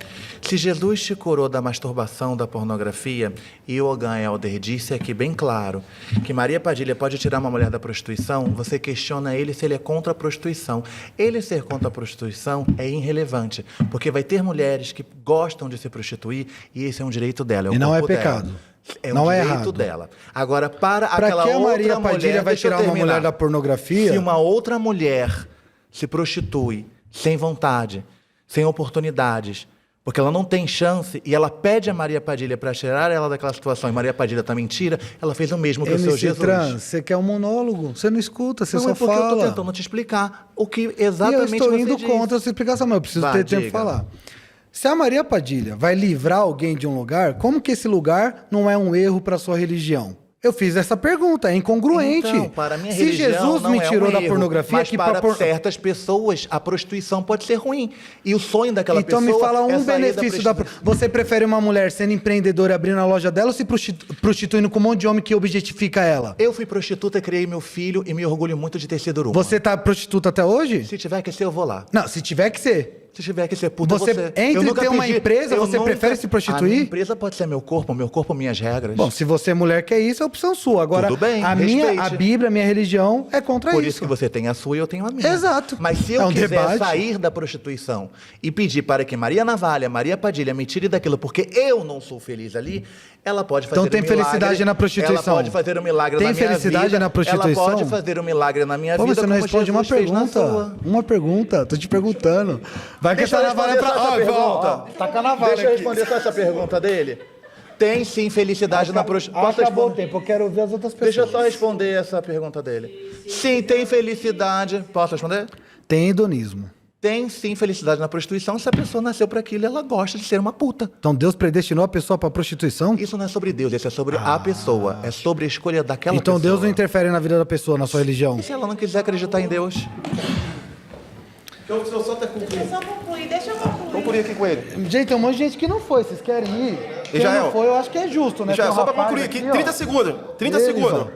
Se Jesus te curou da masturbação, da pornografia, e Ogan Helder disse aqui bem claro que Maria Padilha pode tirar uma mulher da prostituição, você questiona ele se ele é contra a prostituição. Ele ser contra a prostituição é irrelevante, porque vai ter mulheres que gostam de se prostituir e esse é um direito dela. É o E não é corpo dela. pecado. É Não um é direito errado. dela. Agora, para Pra aquela que a outra Maria Padilha mulher, vai deixa eu tirar uma terminar. mulher da pornografia? Se uma outra mulher se prostitui sem vontade, sem oportunidades, porque ela não tem chance e ela pede a Maria Padilha para tirar ela daquela situação e Maria Padilha também tira, ela fez o mesmo que o seu MC Jesus. Trans, você quer um monólogo? Você não escuta, você Não, só é porque fala. eu tô tentando te explicar o que E eu exatamente estou você indo disse. contra essa explicação, mas eu preciso Vá, ter tempo diga. para falar. Se a Maria Padilha vai livrar alguém de um lugar, como que esse lugar não é um erro para sua religião? Eu fiz essa pergunta, é incongruente. Então, para a minha Se religião, Jesus não me é tirou um da erro, pornografia, mas que para certas pessoas a prostituição pode ser ruim. E o sonho daquela então pessoa me fala é um sair benefício da Você prefere uma mulher sendo empreendedora e abrindo a loja dela ou se prostituindo com um monte de homem que objetifica ela? Eu fui prostituta, criei meu filho e me orgulho muito de ter sido uma. Você tá prostituta até hoje? Se tiver que ser, eu vou lá. Não, se tiver que ser. Se tiver que ser puta, Você, você. entre Eu nunca ter uma pedi- empresa, eu você nunca- prefere se prostituir? A minha empresa pode ser meu corpo, minhas regras. Bom, se você é mulher quer isso, é opção sua. Agora, Tudo bem, a respeite. Bíblia, a minha religião é contra Por isso. isso que você tem a sua e eu tenho a minha. Exato. Mas se É eu um quiser debate. sair da prostituição e pedir para que Maria Navalha, Maria Padilha me tire daquilo porque eu não sou feliz ali, ela pode fazer Então tem um milagre. felicidade na prostituição. Ela pode fazer um milagre Tem na minha vida. felicidade na prostituição? Ela pode fazer um milagre na minha Pô, vida. você não como responde uma Jesus fez na pergunta. sua. Uma pergunta. Tô te perguntando. Vai que Deixa essa eu navalha responder pra... só essa pergunta. Taca a navalha Deixa eu aqui. responder só essa pergunta dele. Tem sim felicidade na prostituição. Acabou o tempo, eu quero ouvir as outras pessoas. Deixa eu só responder essa pergunta dele. Sim, tem felicidade. Posso responder? Tem hedonismo. Tem sim felicidade na prostituição se a pessoa nasceu para aquilo e ela gosta de ser uma puta. Então Deus predestinou a pessoa pra prostituição? Isso não é sobre Deus, isso é sobre a pessoa. É sobre a escolha daquela Então pessoa. Deus não interfere na vida da pessoa, na sua religião. E se ela não quiser acreditar em Deus? Deixa eu só até concluir. Deixa eu concluir. Concluir aqui com ele. Gente, tem um monte de gente que não foi. Vocês querem ir? Quem Israel. não foi, eu acho que é justo, né? Já, Tem um só para rapaz concluir aqui, ó. 30 segundos. 30 Eles, segundos. ó.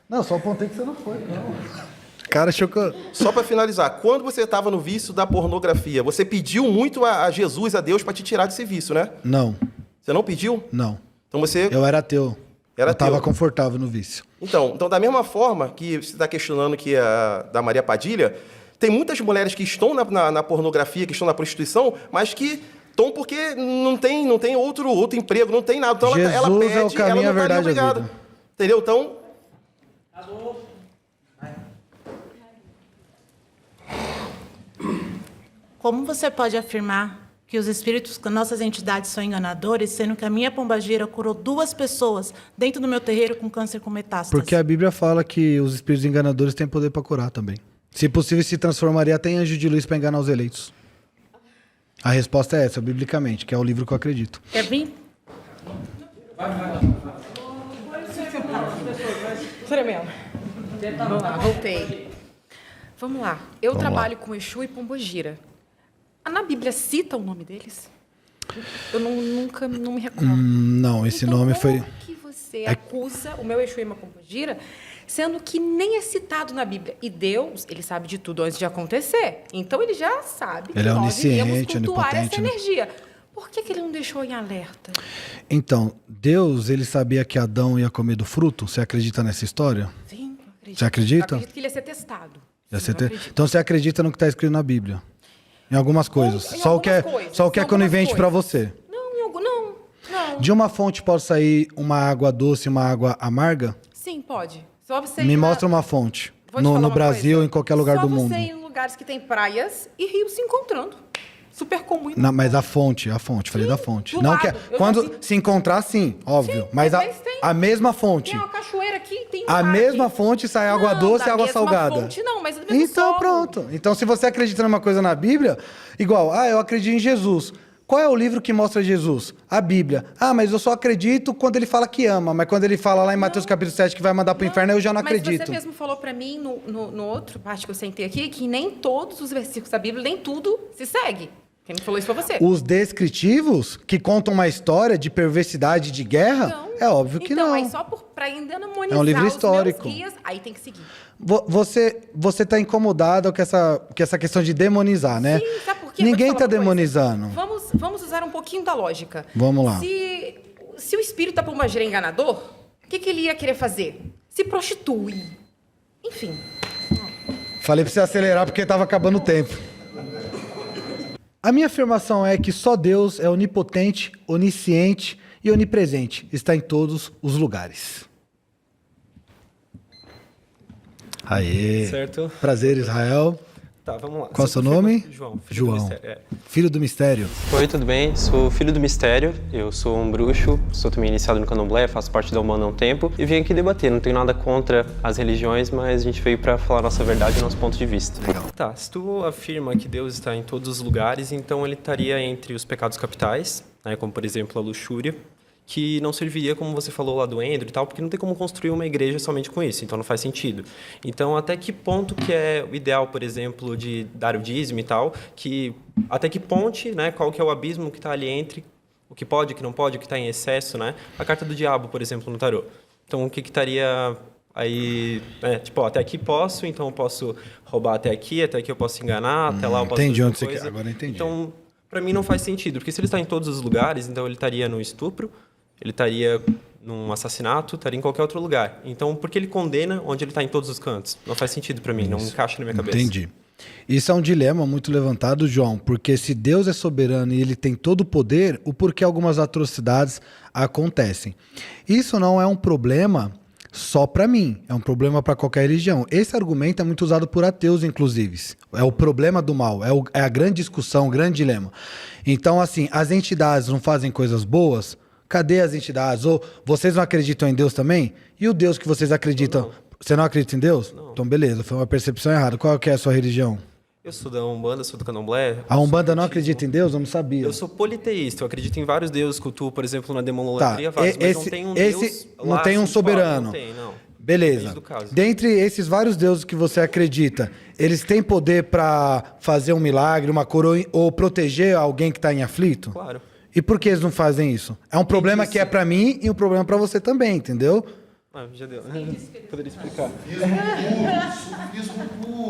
Não, só apontei que você não foi, não. Cara, achou que... Só para finalizar, quando você estava no vício da pornografia, você pediu muito a Jesus, a Deus, para te tirar desse vício, né? Não, Você não pediu? não. Então você... Eu era ateu. Era eu tava ateu. confortável no vício. Então, da mesma forma que você está questionando que da Maria Padilha, tem muitas mulheres que estão na pornografia, que estão na prostituição, mas que estão porque não tem outro emprego, não tem nada. Então ela Jesus pede, é o caminho, ela não a verdade e a obrigada. vida. Entendeu? Então, Como você pode afirmar que os espíritos das nossas entidades são enganadores, sendo que a minha pombagira curou 2 pessoas dentro do meu terreiro com câncer com metástase? Porque a Bíblia fala que os espíritos enganadores têm poder para curar também. Se possível, se transformaria até em anjo de luz para enganar os eleitos. A resposta é essa, biblicamente, que é o livro que eu acredito. Quer vir? Tremendo. Vamos lá, voltei. Vamos lá. Eu trabalho com Exu e Pombogira. Na Bíblia cita o nome deles? Eu nunca me recordo. Não, esse Então, nome como foi... que você acusa o meu Exu e uma Pombogira, sendo que nem é citado na Bíblia? E Deus, ele sabe de tudo antes de acontecer. Então, ele já sabe que Ele é nós iríamos onisciente, cultuar essa onipotente, né? energia. Por que ele não deixou em alerta? Então, Deus, ele sabia que Adão ia comer do fruto? Você acredita nessa história? Sim, eu acredito. Você acredita? Eu acredito que ele ia ser testado. Ia Sim, ser eu te- acredito. Então você acredita no que está escrito na Bíblia? Em algumas coisas. Em Só o que é, algumas coisas, só o que é em algumas conivente para coisas. você. Não. De uma fonte pode sair uma água doce e uma água amarga? Sim, pode. Só você Me ir na- mostra uma fonte. Vou te falar No uma Brasil, coisa. em qualquer lugar Só do mundo. você ir em lugares que tem praias e rios se encontrando. Super comum. Não, mas a fonte, falei da fonte. do Não lado. que é, Eu quando já vi. se encontrar, sim, óbvio. Sim, mas às vezes tem. a mesma fonte. Tem uma cachoeira aqui, tem um A mar mesma aqui. fonte sai água Não, doce e da água mesma salgada. Fonte, não, mas do mesmo Então, solo. pronto. Então, se você acredita numa coisa na Bíblia, igual, eu acredito em Jesus. Qual é o livro que mostra Jesus? A Bíblia. Mas eu só acredito quando ele fala que ama. Mas quando ele fala lá em Mateus capítulo 7 que vai mandar pro inferno, eu já não Mas acredito. você mesmo falou pra mim, no outro parte que eu sentei aqui, que nem todos os versículos da Bíblia, nem tudo se segue. Quem falou isso foi você. Os descritivos, que contam uma história de perversidade, de guerra, Então, é óbvio que não. Aí só pra ainda demonizar É um livro os histórico. meus guias, aí tem que seguir. Você tá incomodado com essa questão de demonizar, né? Sim, sabe por quê? Ninguém Vou te falar tá uma coisa. demonizando. Vamos usar um pouquinho da lógica. Vamos lá. Se o espírito da pombagira é enganador, o que ele ia querer fazer? Se prostitui. Enfim. Falei pra você acelerar porque tava acabando o tempo. A minha afirmação é que só Deus é onipotente, onisciente e onipresente. Está em todos os lugares. Aê. Certo. Prazer, Israel. Tá, vamos lá. Qual é o Você seu confirma? nome? João. Filho do João. mistério, é. Filho do mistério. Oi, tudo bem? Sou filho do mistério, eu sou um bruxo, sou também iniciado no candomblé, faço parte da Umbanda há um tempo e vim aqui debater. Não tenho nada contra as religiões, mas a gente veio para falar a nossa verdade e nosso ponto de vista. Legal. Tá, se tu afirma que Deus está em todos os lugares, então ele estaria entre os pecados capitais, né, como por exemplo a luxúria, que não serviria, como você falou lá do Endro e tal, porque não tem como construir uma igreja somente com isso, então não faz sentido. Então, até que ponto que é o ideal, por exemplo, de dar o dízimo e tal, até que ponte, né, qual que é o abismo que está ali entre o que pode, o que não pode, o que está em excesso, né? A carta do diabo, por exemplo, no tarô. Então, o que estaria Aí, tipo, até aqui posso, então eu posso roubar até aqui eu posso enganar, até lá eu posso Entendi fazer onde você coisa. quer. Agora entendi. Então, para mim não faz sentido, porque se ele está em todos os lugares, então ele estaria no estupro, ele estaria num assassinato, estaria em qualquer outro lugar. Então, por que ele condena onde ele está em todos os cantos? Não faz sentido para mim, não encaixa na minha cabeça. Entendi. Isso é um dilema muito levantado, João, porque se Deus é soberano e ele tem todo o poder, o porquê algumas atrocidades acontecem. Isso não é um problema só para mim, é um problema para qualquer religião. Esse argumento é muito usado por ateus, inclusive. É o problema do mal, é a grande discussão, o grande dilema. Então, assim, as entidades não fazem coisas boas? Cadê as entidades? Ou vocês não acreditam em Deus também? E o Deus que vocês acreditam? Você não acredita em Deus? Não. Então, beleza, foi uma percepção errada. Qual que é a sua religião? Eu sou da Umbanda, sou do Candomblé. A Umbanda não acredita em Deus? Eu não sabia. Eu sou politeísta, eu acredito em vários deuses, cultuo, por exemplo, na demonolatria, Tá, vários, mas não tem um Deus não lá, tem um assim, soberano. Não tem, não. Beleza. Depende do caso. Dentre esses vários deuses que você acredita, eles têm poder para fazer um milagre, uma coroa ou proteger alguém que está em aflito? Claro. E por que eles não fazem isso? É um problema que é para mim e um problema para você também, entendeu? Já deu. Poderia explicar.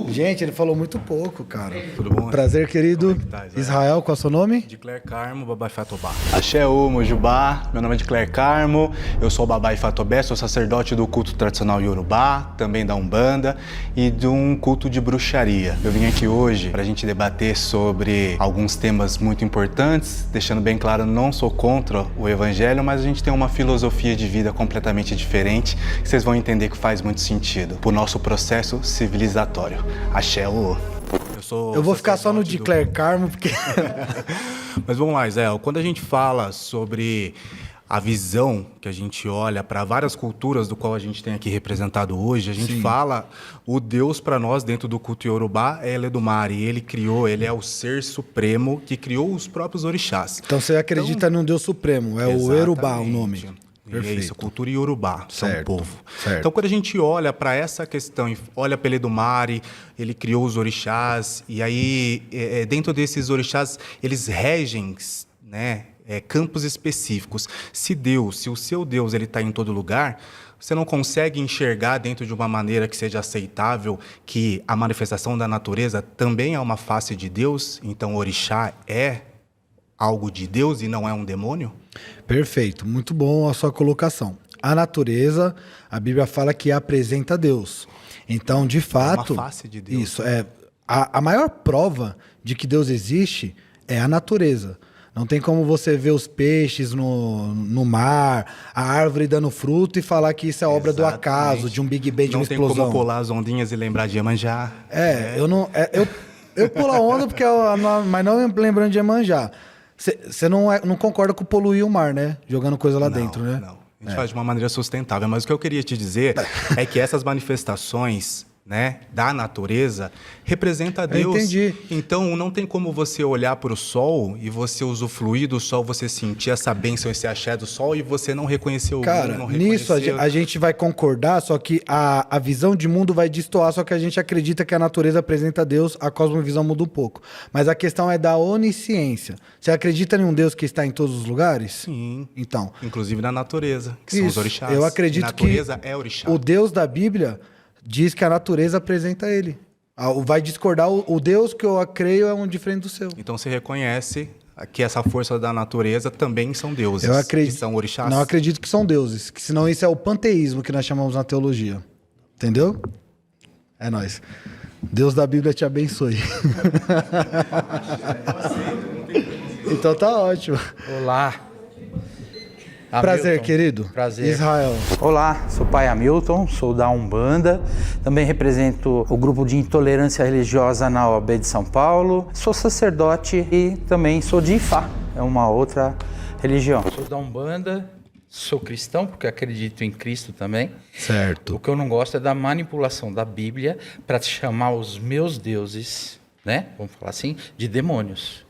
Gente, ele falou muito pouco, cara. Tudo bom? Prazer, querido. Israel, qual é o seu nome? De Claire Carmo, Babai Fatobá. Axé Mojubá, meu nome é de Claire Carmo, eu sou Babai Fatobé, sou sacerdote do culto tradicional Yorubá, também da Umbanda e de um culto de bruxaria. Eu vim aqui hoje para a gente debater sobre alguns temas muito importantes, deixando bem claro, não sou contra o evangelho, mas a gente tem uma filosofia de vida completamente diferente, que vocês vão entender que faz muito sentido pro nosso processo civilizatório. Axé. Eu vou ficar só no de Claire Carmo, porque... Mas vamos lá, Israel. Quando a gente fala sobre a visão que a gente olha para várias culturas do qual a gente tem aqui representado hoje, a gente fala o Deus para nós dentro do culto Yorubá é Eledumare. Ele criou, ele é o ser supremo que criou os próprios orixás. Então você acredita num Deus supremo, é o Yorubá o nome. Perfeito. É isso, cultura Yorubá, são Certo, povo. certo. Então, quando a gente olha para essa questão, olha para Eledumare, ele criou os orixás, e aí, dentro desses orixás, eles regem, né, campos específicos. Se o seu Deus, ele está em todo lugar, você não consegue enxergar dentro de uma maneira que seja aceitável que a manifestação da natureza também é uma face de Deus, então o orixá é algo de Deus e não é um demônio? Perfeito, muito bom a sua colocação. A natureza, a Bíblia fala que apresenta Deus. Então, de fato, uma face de Deus. Isso é a maior prova de que Deus existe é a natureza. Não tem como você ver os peixes no mar, a árvore dando fruto e falar que isso é obra do acaso, de um Big Bang, de uma explosão. Não tem como pular as ondinhas e lembrar de Iemanjá. Eu pulo a onda porque mas não lembrando de Iemanjá. Você não concorda com poluir o mar, né? Jogando coisa lá dentro, né? Não, a gente faz de uma maneira sustentável. Mas o que eu queria te dizer é que essas manifestações, né, da natureza representa Deus. Eu entendi. Então não tem como você olhar para o sol e você usufruir do sol, você sentir essa bênção, esse axé do sol e você não reconhecer o Cara, mundo, não nisso reconhecer... a gente vai concordar, só que a visão de mundo vai destoar, só que a gente acredita que a natureza apresenta Deus, a cosmovisão muda um pouco. Mas a questão é da onisciência. Você acredita em um Deus que está em todos os lugares? Sim. Então. Inclusive na natureza, que são os orixás. Eu acredito que natureza é orixá. O Deus da Bíblia diz que a natureza apresenta ele. Vai discordar, o Deus que eu creio é um diferente do seu. Então você reconhece que essa força da natureza também são deuses, Eu acredito, que são orixás? Não acredito que são deuses, que senão isso é o panteísmo que nós chamamos na teologia. Entendeu? É nóis. Deus da Bíblia te abençoe. Então tá ótimo. Olá. Prazer, Hamilton. querido. Prazer. Israel. Olá, sou o pai Hamilton, sou da Umbanda, também represento o grupo de intolerância religiosa na OAB de São Paulo, sou sacerdote e também sou de Ifá, é uma outra religião. Sou da Umbanda, sou cristão porque acredito em Cristo também. Certo. O que eu não gosto é da manipulação da Bíblia para chamar os meus deuses, né, vamos falar assim, de demônios.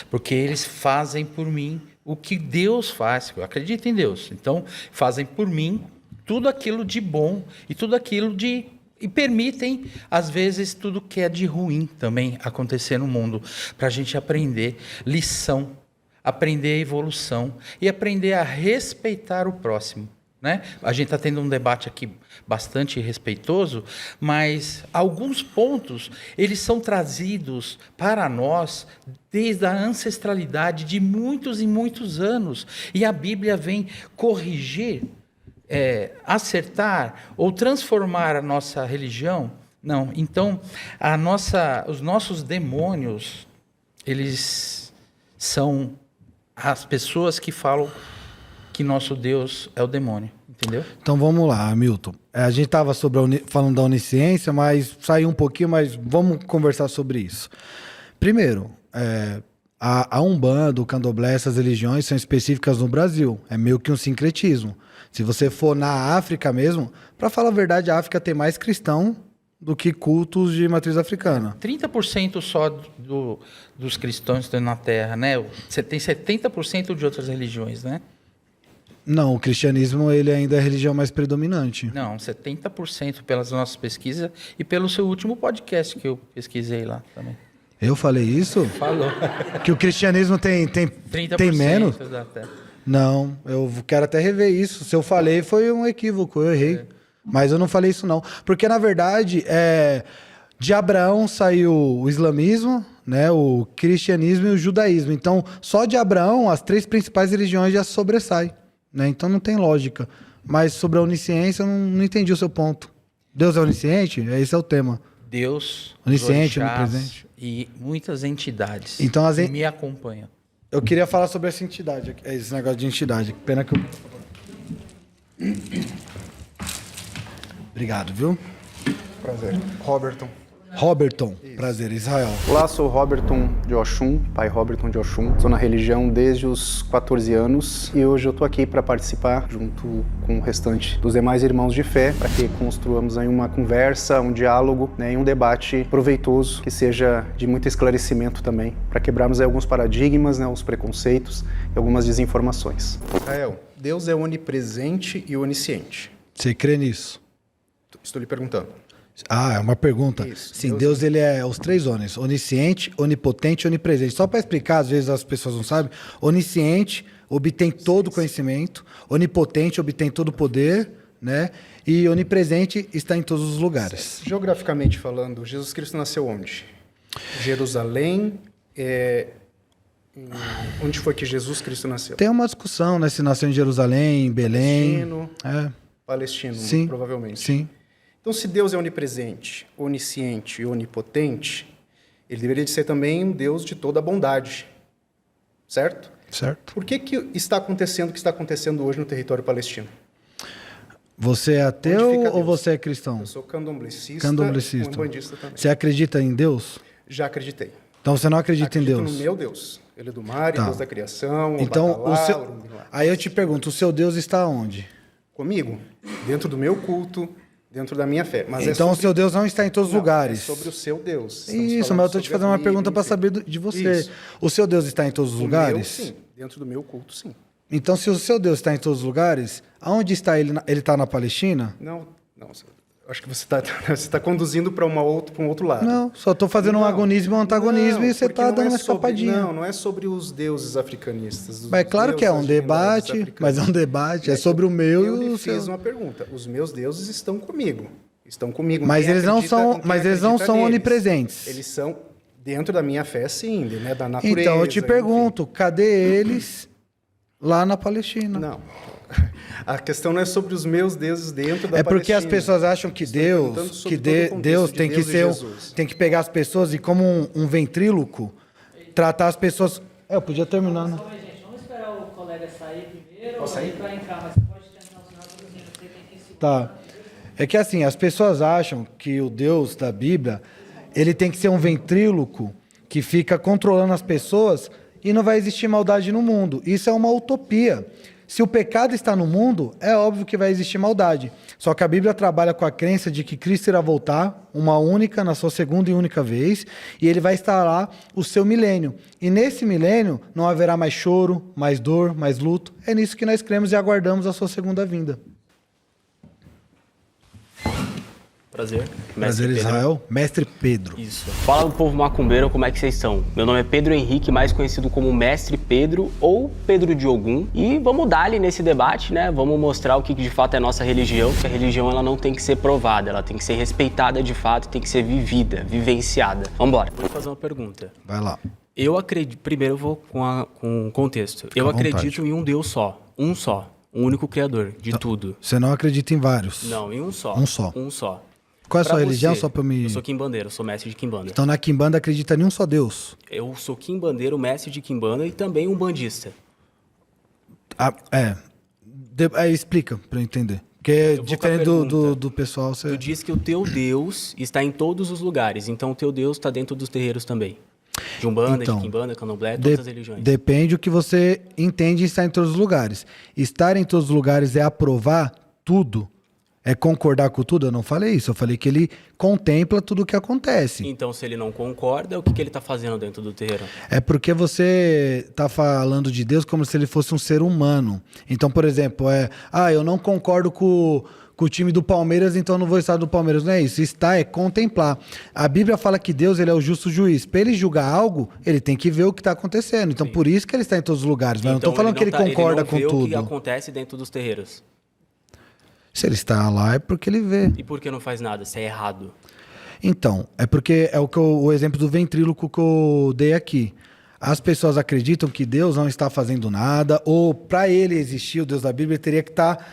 Porque eles fazem por mim o que Deus faz, eu acredito em Deus. Então, fazem por mim tudo aquilo de bom e tudo aquilo de... E permitem, às vezes, tudo que é de ruim também acontecer no mundo. Para a gente aprender lição, aprender a evolução e aprender a respeitar o próximo. né? A gente está tendo um debate aqui bastante respeitoso, mas alguns pontos eles são trazidos para nós desde a ancestralidade de muitos e muitos anos. E a Bíblia vem corrigir, acertar ou transformar a nossa religião. Não. Então, os nossos demônios, eles são as pessoas que falam que nosso Deus é o demônio, entendeu? Então vamos lá, Hamilton. A gente estava falando da onisciência, mas saiu um pouquinho, mas vamos conversar sobre isso. Primeiro, a Umbanda, o Candomblé, essas religiões são específicas no Brasil. É meio que um sincretismo. Se você for na África mesmo, para falar a verdade, a África tem mais cristão do que cultos de matriz africana. 30% só dos cristãos estão na Terra, né? Você tem 70% de outras religiões, né? Não, o cristianismo ele ainda é a religião mais predominante. Não, 70% pelas nossas pesquisas e pelo seu último podcast que eu pesquisei lá também. Eu falei isso? Falou. Que o cristianismo tem 30% menos? da Terra. Não, eu quero até rever isso. Se eu falei, foi um equívoco, eu errei. Mas eu não falei isso não. Porque, na verdade, de Abraão saiu o islamismo, né, o cristianismo e o judaísmo. Então, só de Abraão, as 3 principais religiões já sobressaem. Né? Então não tem lógica. Mas sobre a onisciência, eu não entendi o seu ponto. Deus é onisciente? Esse é o tema. Deus, onisciente, orixás onipresente. E muitas entidades então, que me acompanham. Eu queria falar sobre essa entidade, esse negócio de entidade. Pena que eu... Obrigado, viu? Prazer. Roberton, prazer, Israel. Olá, sou Roberton de Oxum, pai Roberton de Oxum. Sou na religião desde os 14 anos e hoje eu estou aqui para participar, junto com o restante dos demais irmãos de fé, para que construamos aí uma conversa, um diálogo, né, e um debate proveitoso, que seja de muito esclarecimento também, para quebrarmos aí alguns paradigmas, né, os preconceitos e algumas desinformações. Israel, Deus é onipresente e onisciente. Você crê nisso? Estou lhe perguntando. Ah, é uma pergunta. Isso. Sim, Deus ele é os 3 onis. Onisciente, onipotente e onipresente. Só para explicar, às vezes as pessoas não sabem. Onisciente obtém todo o conhecimento. Onipotente obtém todo o poder, né? E onipresente está em todos os lugares. Geograficamente falando, Jesus Cristo nasceu onde? Jerusalém. Onde foi que Jesus Cristo nasceu? Tem uma discussão, né? Se nasceu em Jerusalém, em Belém. Palestino, sim, provavelmente. Sim. Então, se Deus é onipresente, onisciente e onipotente, ele deveria de ser também um Deus de toda a bondade. Certo? Certo. Por que está acontecendo o que está acontecendo hoje no território palestino? Você é ateu ou você é cristão? Eu sou candomblessista, umbandista também. Você acredita em Deus? Já acreditei. Então você não acredita em Deus? Acredito no meu Deus. Ele é do mar, Tá. Deus da criação, Então, Batalá, aí eu te pergunto, o seu Deus está onde? Comigo, dentro do meu culto, dentro da minha fé. Mas então o seu Deus não está em todos os lugares. É sobre o seu Deus. Isso, mas eu estou te fazendo uma pergunta para saber de você. Isso. O seu Deus está em todos os lugares? Meu, sim. Dentro do meu culto, sim. Então, se o seu Deus está em todos os lugares, aonde está ele? Ele está na Palestina? Não. Acho que você está conduzindo para um outro lado. Não, só estou fazendo um agonismo e um antagonismo e você está dando uma escapadinha. Não é sobre os deuses africanistas. Mas claro que é um debate, mas é um debate, é sobre o meu e o seu. Eu fiz uma pergunta. Os meus deuses estão comigo. Estão comigo. Mas eles não são onipresentes. Eles são dentro da minha fé, sim, né, da natureza. Então eu te pergunto, cadê eles lá na Palestina? Não. A questão não é sobre os meus deuses dentro da Palestina. É porque as pessoas acham que Deus tem que ser tem que pegar as pessoas e como um ventríloco tratar as pessoas. Eu podia terminar. Né? Vamos esperar o colega sair primeiro. Posso sair? Entrar em casa, mas você pode terminar o final sozinho. Você tem que ensinar. Tá. É que assim, as pessoas acham que o Deus da Bíblia, ele tem que ser um ventríloco que fica controlando as pessoas e não vai existir maldade no mundo. Isso é uma utopia. Se o pecado está no mundo, é óbvio que vai existir maldade. Só que a Bíblia trabalha com a crença de que Cristo irá voltar, uma única, na sua segunda e única vez, e ele vai instalar o seu milênio. E nesse milênio não haverá mais choro, mais dor, mais luto. É nisso que nós cremos e aguardamos a sua segunda vinda. Prazer. Prazer, Israel. Mestre Pedro. Isso. Fala do povo macumbeiro, como é que vocês estão? Meu nome é Pedro Henrique, mais conhecido como Mestre Pedro ou Pedro de Ogum. E vamos dar ali nesse debate, né? Vamos mostrar o que de fato é nossa religião, porque a religião ela não tem que ser provada, ela tem que ser respeitada de fato, tem que ser vivida, vivenciada. Vamos embora. Vou fazer uma pergunta. Vai lá. Eu acredito... Primeiro eu vou com o contexto. Eu acredito em um Deus só. Um só. Um único criador de tudo. Você não acredita em vários? Não, em um só. Um só. Um só. Qual é a Pra sua religião, você, só pra eu me... Eu sou quimbandeiro, eu sou mestre de quimbanda. Então na quimbanda acredita em um só Deus? Eu sou quimbandeiro, mestre de quimbanda e também um bandista. Explica pra eu entender. Porque diferente do pessoal... Tu diz que o teu Deus está em todos os lugares, então o teu Deus está dentro dos terreiros também. De umbanda, de quimbanda, candomblé, todas as religiões. Depende do que você entende em estar em todos os lugares. Estar em todos os lugares é aprovar tudo? É concordar com tudo? Eu não falei isso. Eu falei que ele contempla tudo o que acontece. Então, se ele não concorda, o que ele está fazendo dentro do terreiro? É porque você está falando de Deus como se ele fosse um ser humano. Então, por exemplo, eu não concordo com o time do Palmeiras, então eu não vou estar do Palmeiras. Não é isso. Estar é contemplar. A Bíblia fala que Deus ele é o justo juiz. Para ele julgar algo, ele tem que ver o que está acontecendo. Então, por isso que ele está em todos os lugares. Mas Então, não estou falando que ele concorda com tudo. O que acontece dentro dos terreiros. Se ele está lá é porque ele vê. E por que não faz nada? Se é errado. Então, é porque é o exemplo do ventríloco que eu dei aqui. As pessoas acreditam que Deus não está fazendo nada, ou para ele existir, o Deus da Bíblia, ele teria que estar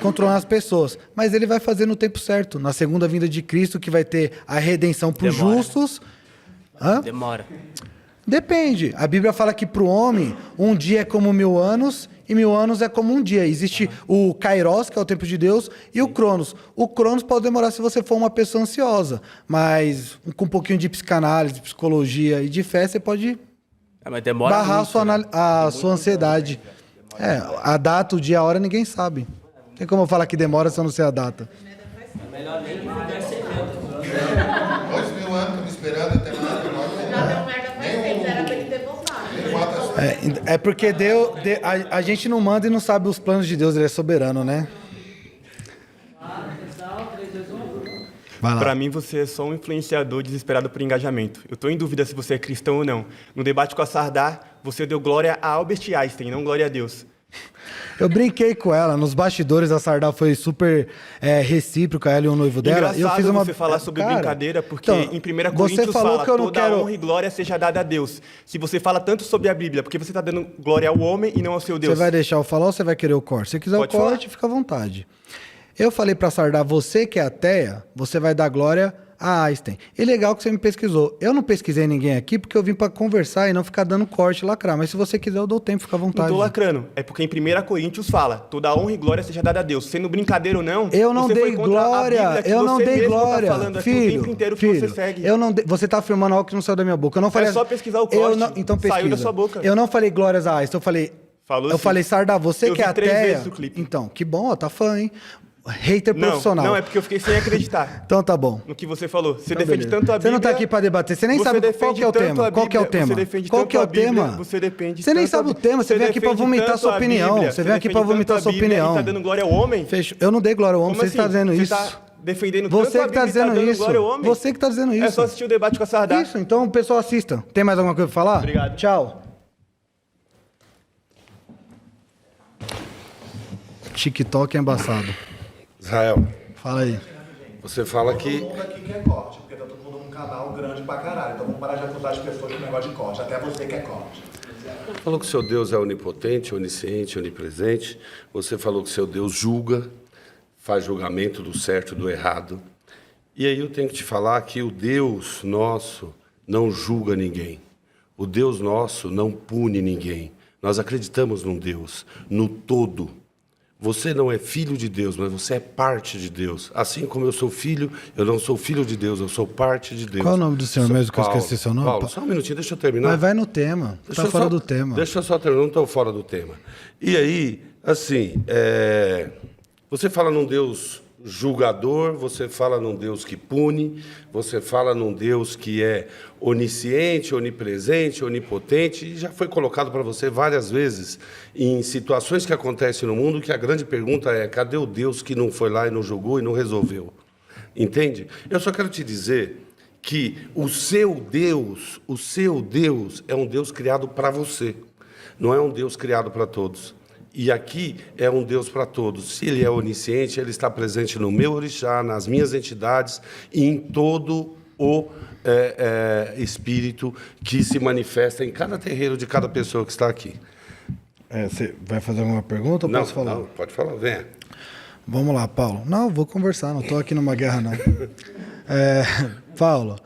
controlando as pessoas. Mas ele vai fazer no tempo certo, na segunda vinda de Cristo, que vai ter a redenção para os justos. Demora. Depende. A Bíblia fala que para o homem, um dia é como 1000 anos e 1000 anos é como um dia. Existe o Kairos, que é o tempo de Deus, e o Cronos. O Cronos pode demorar se você for uma pessoa ansiosa, mas com um pouquinho de psicanálise, psicologia e de fé, você pode mas demora barrar muito, a sua ansiedade. A data, o dia, a hora, ninguém sabe. Não tem como eu falar que demora se eu não sei a data. É melhor nem mudar esse evento. 2000 anos, me esperando até mais. É porque a gente não manda e não sabe os planos de Deus, ele é soberano, né? Para mim, você é só um influenciador desesperado por engajamento. Eu estou em dúvida se você é cristão ou não. No debate com a Sardar, você deu glória a Albert Einstein, não glória a Deus. Eu brinquei com ela, nos bastidores a Sardar foi super recíproca, ela e o noivo dela. Engraçado eu fiz uma você falar sobre brincadeira, porque então, em 1 Coríntios falou fala que eu não toda quero... honra e glória seja dada a Deus. Se você fala tanto sobre a Bíblia, porque você está dando glória ao homem e não ao seu Deus? Você vai deixar eu falar ou você vai querer o corte? Se quiser Pode o corte, fica à vontade. Eu falei pra Sardar, você que é ateia, você vai dar glória a Einstein. E legal que você me pesquisou. Eu não pesquisei ninguém aqui porque eu vim pra conversar e não ficar dando corte e lacrar. Mas se você quiser, eu dou tempo, fica à vontade. Não tô lacrando. É porque em 1 Coríntios fala, toda honra e glória seja dada a Deus. Sendo brincadeira ou não, eu não você dei foi contra glória. a Bíblia que Eu não você dei mesmo glória. Tá falando aqui o tempo inteiro que você segue. Eu não você tá afirmando algo que não saiu da minha boca. Eu não falei. É só pesquisar o corte. Então pesquisa. Saiu da sua boca. Eu não falei glórias a Einstein. Eu falei, Sardar, você que é vi 3 ateia. vezes o clipe. Então, que bom, ó, tá fã, hein? Hater profissional. Não, é porque eu fiquei sem acreditar. Então tá bom. No que você falou. Você Então, defende beleza. tanto a Bíblia... Você não tá aqui pra debater. Você nem sabe qual que é o tema. Qual que é o tema? Você defende Qual tanto que é o a Bíblia, tema? Você defende Você nem tanto sabe o tema. Você vem aqui pra vomitar sua opinião. Você vem aqui pra vomitar sua opinião. Você tá dando glória ao homem? Fechou. Eu não dei glória ao homem. Você está dizendo isso. Você tá defendendo Você tanto a que tá Bíblia e tá dizendo dando isso. glória ao homem? Você que tá dizendo isso. É só assistir o debate com a Sardar. Isso, então o pessoal assista. Tem mais alguma coisa pra falar? Obrigado. Tchau. TikTok é embaçado. Israel. Fala aí. Você fala que... Todo mundo aqui quer corte, porque tá todo mundo num canal grande pra caralho. Então vamos parar de acusar as pessoas com negócio de corte. Até você quer corte. Falou que seu Deus é onipotente, onisciente, onipresente. Você falou que seu Deus julga, faz julgamento do certo e do errado. E aí eu tenho que te falar que o Deus nosso não julga ninguém. O Deus nosso não pune ninguém. Nós acreditamos num Deus, no todo. Você não é filho de Deus, mas você é parte de Deus. Assim como eu sou filho, eu não sou filho de Deus, eu sou parte de Deus. Qual é o nome do senhor mesmo que eu esqueci seu nome? Paulo, só um minutinho, deixa eu terminar. Mas vai no tema. Tá fora do tema. Deixa eu só terminar, não estou fora do tema. E aí, assim, você fala num Deus julgador, você fala num Deus que pune, você fala num Deus que é onisciente, onipresente, onipotente, e já foi colocado para você várias vezes em situações que acontecem no mundo que a grande pergunta é: cadê o Deus que não foi lá e não julgou e não resolveu? Entende? Eu só quero te dizer que o seu Deus é um Deus criado para você. Não é um Deus criado para todos. E aqui é um Deus para todos. Se Ele é onisciente, Ele está presente no meu orixá, nas minhas entidades e em todo o espírito que se manifesta em cada terreiro de cada pessoa que está aqui. Você vai fazer alguma pergunta ou posso falar? Não, pode falar, venha. Vamos lá, Paulo. Não, vou conversar, não estou aqui numa guerra, não. Paulo,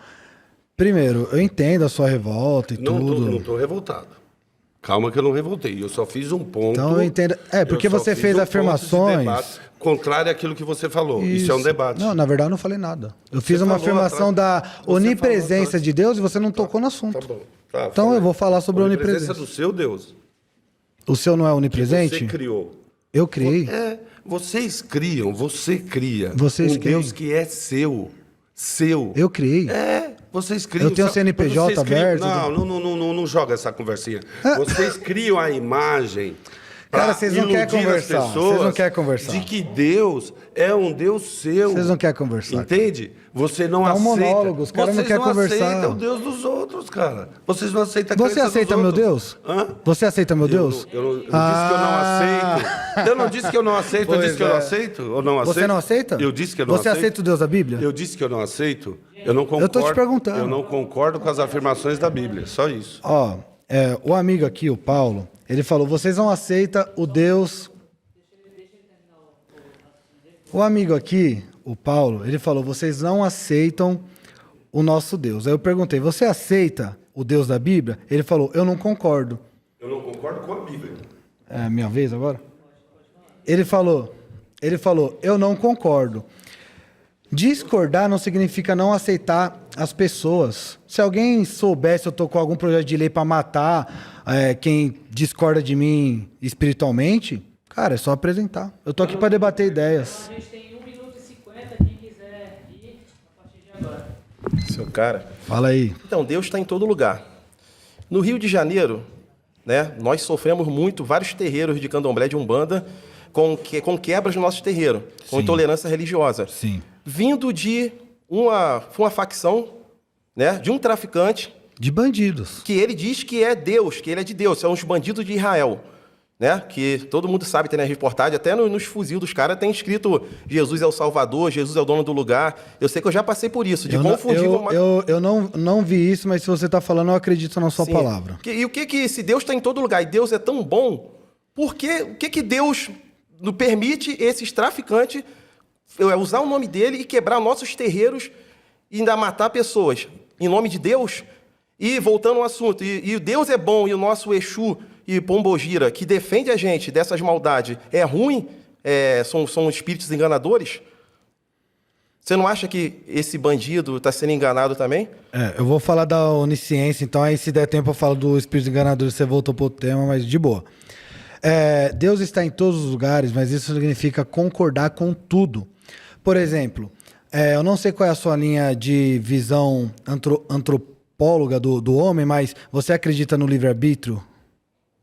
primeiro, eu entendo a sua revolta e tudo. Não estou revoltado. Calma que eu não revoltei. Eu só fiz um ponto... Então eu entendo. Porque você fez afirmações... contrário àquilo que você falou. Isso é um debate. Não, na verdade eu não falei nada. Eu fiz uma afirmação da onipresença de Deus e você não tocou no assunto. Tá bom. Tá, então eu vou falar sobre a onipresença do seu Deus. O seu não é onipresente? Que você criou. Eu criei? Vocês criam, você cria Vocês um Deus que é seu. Eu criei? Vocês criam... Eu tenho o CNPJ aberto? Não joga essa conversinha. Vocês criam a imagem... Cara, vocês não querem conversar. Vocês não querem conversar. De que Deus é um Deus seu. Vocês não querem conversar. Entende? Você não aceita. aceita. Monólogo, os caras não querem conversar. Vocês não aceitam o Deus dos outros, cara. Vocês não aceitam a crença Você aceita dos meu outros. Deus? Você aceita meu Deus? Eu disse que eu não aceito. Eu não disse que eu não aceito. Eu disse que eu não aceito. Eu não aceito. Você não aceita? Eu disse que eu não aceito. Você aceita o Deus da Bíblia? Eu disse que eu não aceito. Eu não concordo. Eu tô te perguntando. Eu não concordo com as afirmações da Bíblia. Só isso. O amigo aqui, o Paulo, ele falou, vocês não aceitam o Deus... O amigo aqui, o Paulo, ele falou, vocês não aceitam o nosso Deus. Aí eu perguntei, você aceita o Deus da Bíblia? Ele falou, eu não concordo. Eu não concordo com a Bíblia. É minha vez agora? Ele falou, eu não concordo. Discordar não significa não aceitar as pessoas. Se alguém soubesse eu tô com algum projeto de lei para matar quem discorda de mim espiritualmente, cara, é só apresentar. Eu tô aqui para debater ideias. A gente tem 1 minuto e 50, quem quiser ir a partir de agora. Seu cara. Fala aí. Então, Deus está em todo lugar. No Rio de Janeiro, né, nós sofremos muito, vários terreiros de candomblé, de umbanda, com quebras no nosso terreiro, com intolerância religiosa. Sim. Vindo de uma facção, né, de um traficante. De bandidos. Que ele diz que é Deus, que ele é de Deus, são os bandidos de Israel. Né? Que todo mundo sabe, tem na reportagem, até nos fuzil dos caras tem escrito Jesus é o Salvador, Jesus é o dono do lugar. Eu sei que eu já passei por isso, de confundir... Eu não vi isso, mas se você está falando, eu acredito na sua palavra. E o que se Deus está em todo lugar e Deus é tão bom, o que Deus permite esses traficantes usar o nome dele e quebrar nossos terreiros e ainda matar pessoas em nome de Deus? E voltando ao assunto, e Deus é bom e o nosso Exu e Pombogira, que defende a gente dessas maldades, é ruim? São espíritos enganadores? Você não acha que esse bandido está sendo enganado também? Eu vou falar da onisciência, então aí se der tempo eu falo do espírito enganador, você voltou para o tema, mas de boa. Deus está em todos os lugares, mas isso significa concordar com tudo. Por exemplo, eu não sei qual é a sua linha de visão antropóloga do homem, mas você acredita no livre-arbítrio?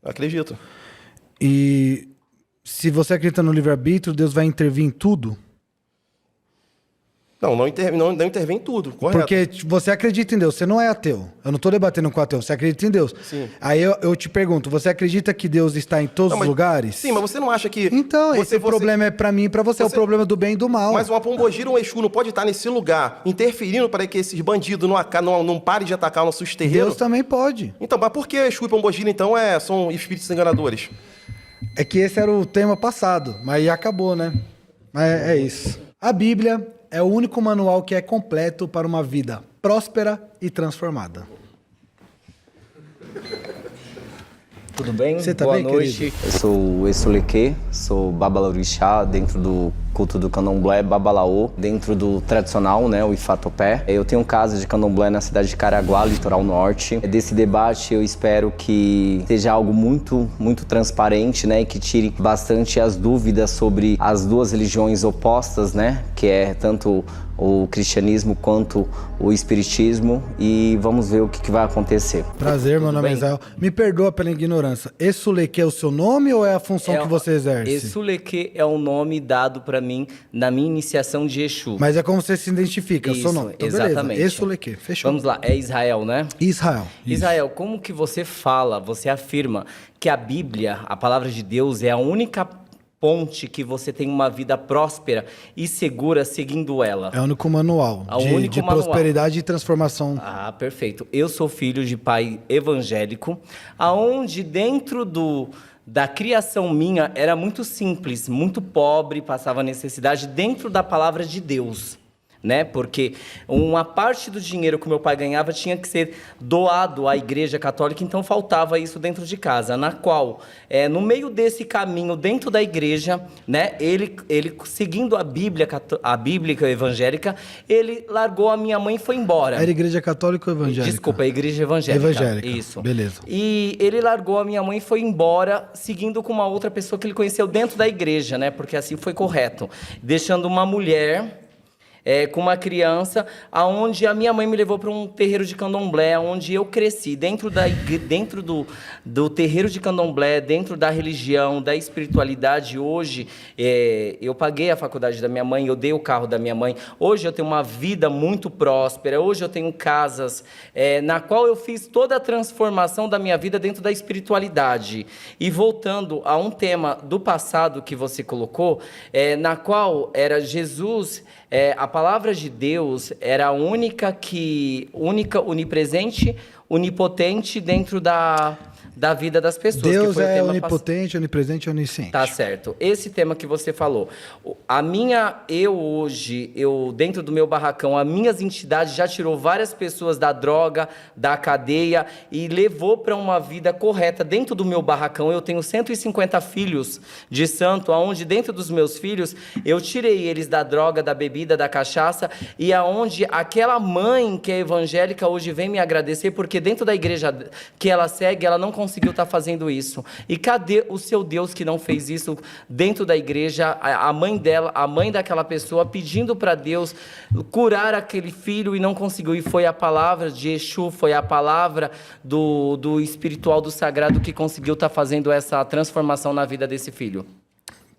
Acredito. E se você acredita no livre-arbítrio, Deus vai intervir em tudo? Não intervém em tudo, correto. Porque você acredita em Deus, você não é ateu. Eu não estou debatendo com ateu, você acredita em Deus. Sim. Aí eu te pergunto, você acredita que Deus está em todos os lugares? Sim, mas você não acha que... Então, esse problema é para mim e para você, é o problema do bem e do mal. Mas uma pombogira, um Exu não pode estar nesse lugar, interferindo para que esses bandidos não parem de atacar nossos terreiros? Deus também pode. Então, mas por que Exu e pombogira, então, são espíritos enganadores? É que esse era o tema passado, mas aí acabou, né? Mas é isso. A Bíblia é o único manual que é completo para uma vida próspera e transformada. Tudo bem? Você tá Boa bem, noite. querido? Eu sou o Exuleque, sou babalorixá dentro do culto do candomblé, babalaô, dentro do tradicional, né, o Ifatopé. Eu tenho casa de candomblé na cidade de Caraguá, litoral norte. Desse debate eu espero que seja algo muito, muito transparente, né, e que tire bastante as dúvidas sobre as duas religiões opostas, né, que é tanto o cristianismo quanto o espiritismo, e vamos ver o que vai acontecer. Prazer, meu nome é Israel. Me perdoa pela ignorância. Exuleque é o seu nome ou é a função que você exerce? Exuleque é um nome dado para mim mim na minha iniciação de Exu. Mas é como você se identifica, Isso, seu nome. Então, exatamente. beleza. Exuleque, fechou. Vamos lá, é Israel, né? Israel. Isso. Israel, como que você fala, você afirma que a Bíblia, a palavra de Deus, é a única ponte que você tem uma vida próspera e segura seguindo ela? É o único manual de prosperidade e transformação. Ah, perfeito. Eu sou filho de pai evangélico, aonde dentro da criação minha era muito simples, muito pobre, passava necessidade dentro da palavra de Deus. Né? Porque uma parte do dinheiro que meu pai ganhava tinha que ser doado à Igreja Católica, então faltava isso dentro de casa, na qual, no meio desse caminho, dentro da igreja, né, ele seguindo a Bíblia evangélica, ele largou a minha mãe e foi embora. Era Igreja Católica ou Evangélica? Desculpa, a Igreja Evangélica. Evangélica, isso. Beleza. E ele largou a minha mãe e foi embora, seguindo com uma outra pessoa que ele conheceu dentro da igreja, né, porque assim foi correto, deixando uma mulher... com uma criança, aonde a minha mãe me levou para um terreiro de candomblé, onde eu cresci, dentro do terreiro de candomblé, dentro da religião, da espiritualidade. Hoje, eu paguei a faculdade da minha mãe, eu dei o carro da minha mãe. Hoje eu tenho uma vida muito próspera, hoje eu tenho casas, na qual eu fiz toda a transformação da minha vida dentro da espiritualidade. E voltando a um tema do passado que você colocou, na qual era Jesus... a palavra de Deus era a única, onipresente, onipotente dentro da vida das pessoas. Deus que foi é onipotente, onipresente e onisciente. Tá certo. Esse tema que você falou. Eu dentro do meu barracão, as minhas entidades já tirou várias pessoas da droga, da cadeia e levou para uma vida correta. Dentro do meu barracão, eu tenho 150 filhos de santo, aonde dentro dos meus filhos, eu tirei eles da droga, da bebida, da cachaça, e aonde aquela mãe que é evangélica hoje vem me agradecer, porque dentro da igreja que ela segue, ela não conseguiu estar fazendo isso. E cadê o seu Deus que não fez isso dentro da igreja? A mãe dela, a mãe daquela pessoa pedindo para Deus curar aquele filho e não conseguiu. E foi a palavra de Exu, foi a palavra do espiritual, do sagrado que conseguiu estar fazendo essa transformação na vida desse filho.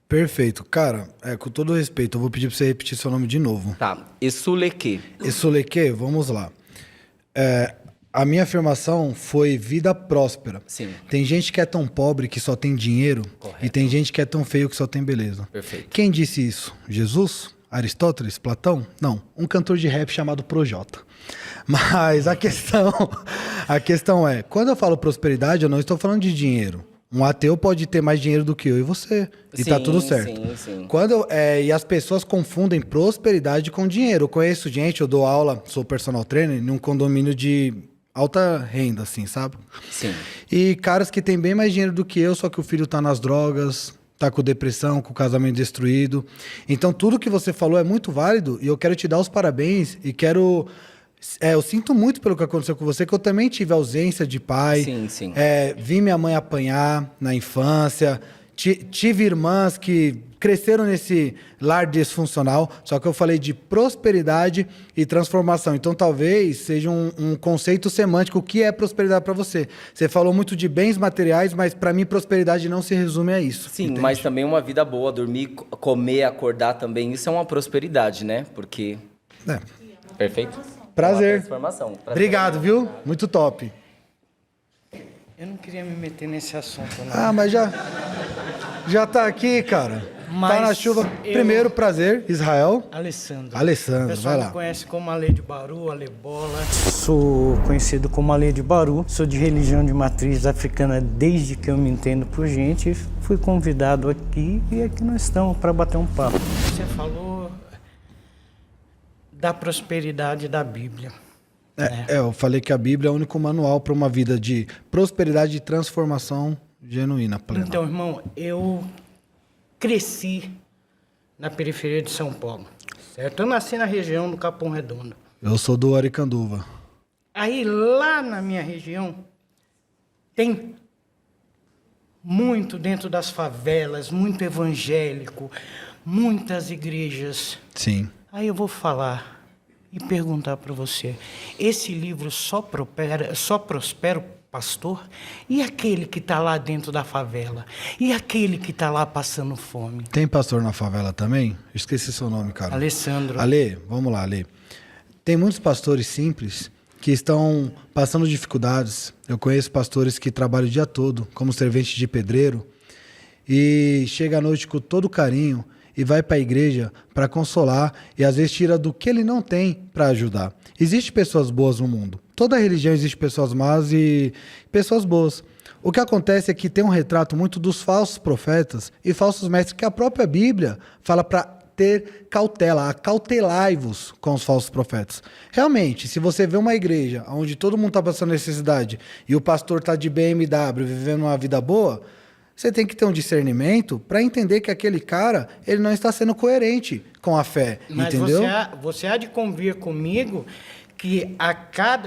Perfeito. Cara, com todo respeito, eu vou pedir para você repetir seu nome de novo. Tá. Exuleque. Exuleque, vamos lá. A minha afirmação foi vida próspera. Sim. Tem gente que é tão pobre que só tem dinheiro. Correto. E tem gente que é tão feio que só tem beleza. Perfeito. Quem disse isso? Jesus? Aristóteles? Platão? Não. Um cantor de rap chamado Projota. Mas a questão é, quando eu falo prosperidade, eu não estou falando de dinheiro. Um ateu pode ter mais dinheiro do que eu e você. E tá tudo certo. Sim. E as pessoas confundem prosperidade com dinheiro. Eu conheço gente, eu dou aula, sou personal trainer, num condomínio de alta renda, assim, sabe? Sim. E caras que têm bem mais dinheiro do que eu, só que o filho tá nas drogas, tá com depressão, com o casamento destruído. Então, tudo que você falou é muito válido e eu quero te dar os parabéns e quero... eu sinto muito pelo que aconteceu com você, que eu também tive ausência de pai. Sim. Vi minha mãe apanhar na infância. Tive irmãs que cresceram nesse lar disfuncional, só que eu falei de prosperidade e transformação. Então, talvez seja um conceito semântico. O que é prosperidade para você? Você falou muito de bens materiais, mas para mim prosperidade não se resume a isso. Sim, entende? mas também uma vida boa, dormir, comer, acordar também, isso é uma prosperidade, né? Porque... Perfeito? Prazer. Transformação. Obrigado, viu? Muito top. Eu não queria me meter nesse assunto, não. Ah, mas já tá aqui, cara. Mas tá na chuva. Primeiro, prazer, Israel. Alessandro. Alessandro, vai lá. O pessoal me conhece como Ale de Baru, Ale Bola. Sou conhecido como Ale de Baru. Sou de religião de matriz africana desde que eu me entendo por gente. Fui convidado aqui e aqui nós estamos para bater um papo. Você falou da prosperidade da Bíblia. Eu falei que a Bíblia é o único manual para uma vida de prosperidade e transformação genuína, plena. Então, irmão, eu cresci na periferia de São Paulo, certo? Eu nasci na região do Capão Redondo. Eu sou do Aricanduva. Aí, lá na minha região, tem muito dentro das favelas, muito evangélico, muitas igrejas. Sim. Aí eu vou falar e perguntar para você, esse livro só prospera o pastor? E aquele que está lá dentro da favela? E aquele que está lá passando fome? Tem pastor na favela também? Esqueci seu nome, cara. Alessandro. Ale, vamos lá, Ale. Tem muitos pastores simples que estão passando dificuldades. Eu conheço pastores que trabalham o dia todo como servente de pedreiro e chega à noite com todo carinho e vai para a igreja para consolar e às vezes tira do que ele não tem para ajudar. Existem pessoas boas no mundo. Toda religião existe pessoas más e pessoas boas. O que acontece é que tem um retrato muito dos falsos profetas e falsos mestres que a própria Bíblia fala para ter cautela, acautelai-vos com os falsos profetas. Realmente, se você vê uma igreja onde todo mundo está passando necessidade e o pastor está de BMW vivendo uma vida boa, você tem que ter um discernimento para entender que aquele cara ele não está sendo coerente com a fé, mas entendeu? Você há de convir comigo que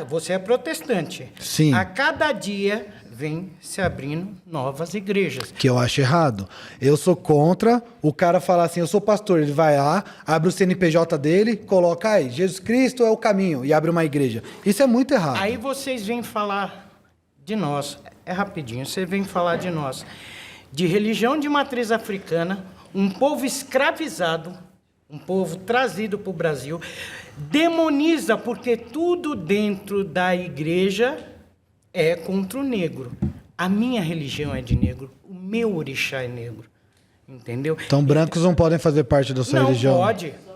você é protestante. Sim. A cada dia vem se abrindo novas igrejas. Que eu acho errado. Eu sou contra o cara falar assim, eu sou pastor, ele vai lá, abre o CNPJ dele, coloca aí, Jesus Cristo é o caminho, e abre uma igreja. Isso é muito errado. Aí vocês vêm falar de nós, é rapidinho, você vem falar de nós, de religião de matriz africana, um povo escravizado, um povo trazido para o Brasil, demoniza, porque tudo dentro da igreja é contra o negro. A minha religião é de negro, o meu orixá é negro, entendeu? Então brancos não podem fazer parte da sua religião?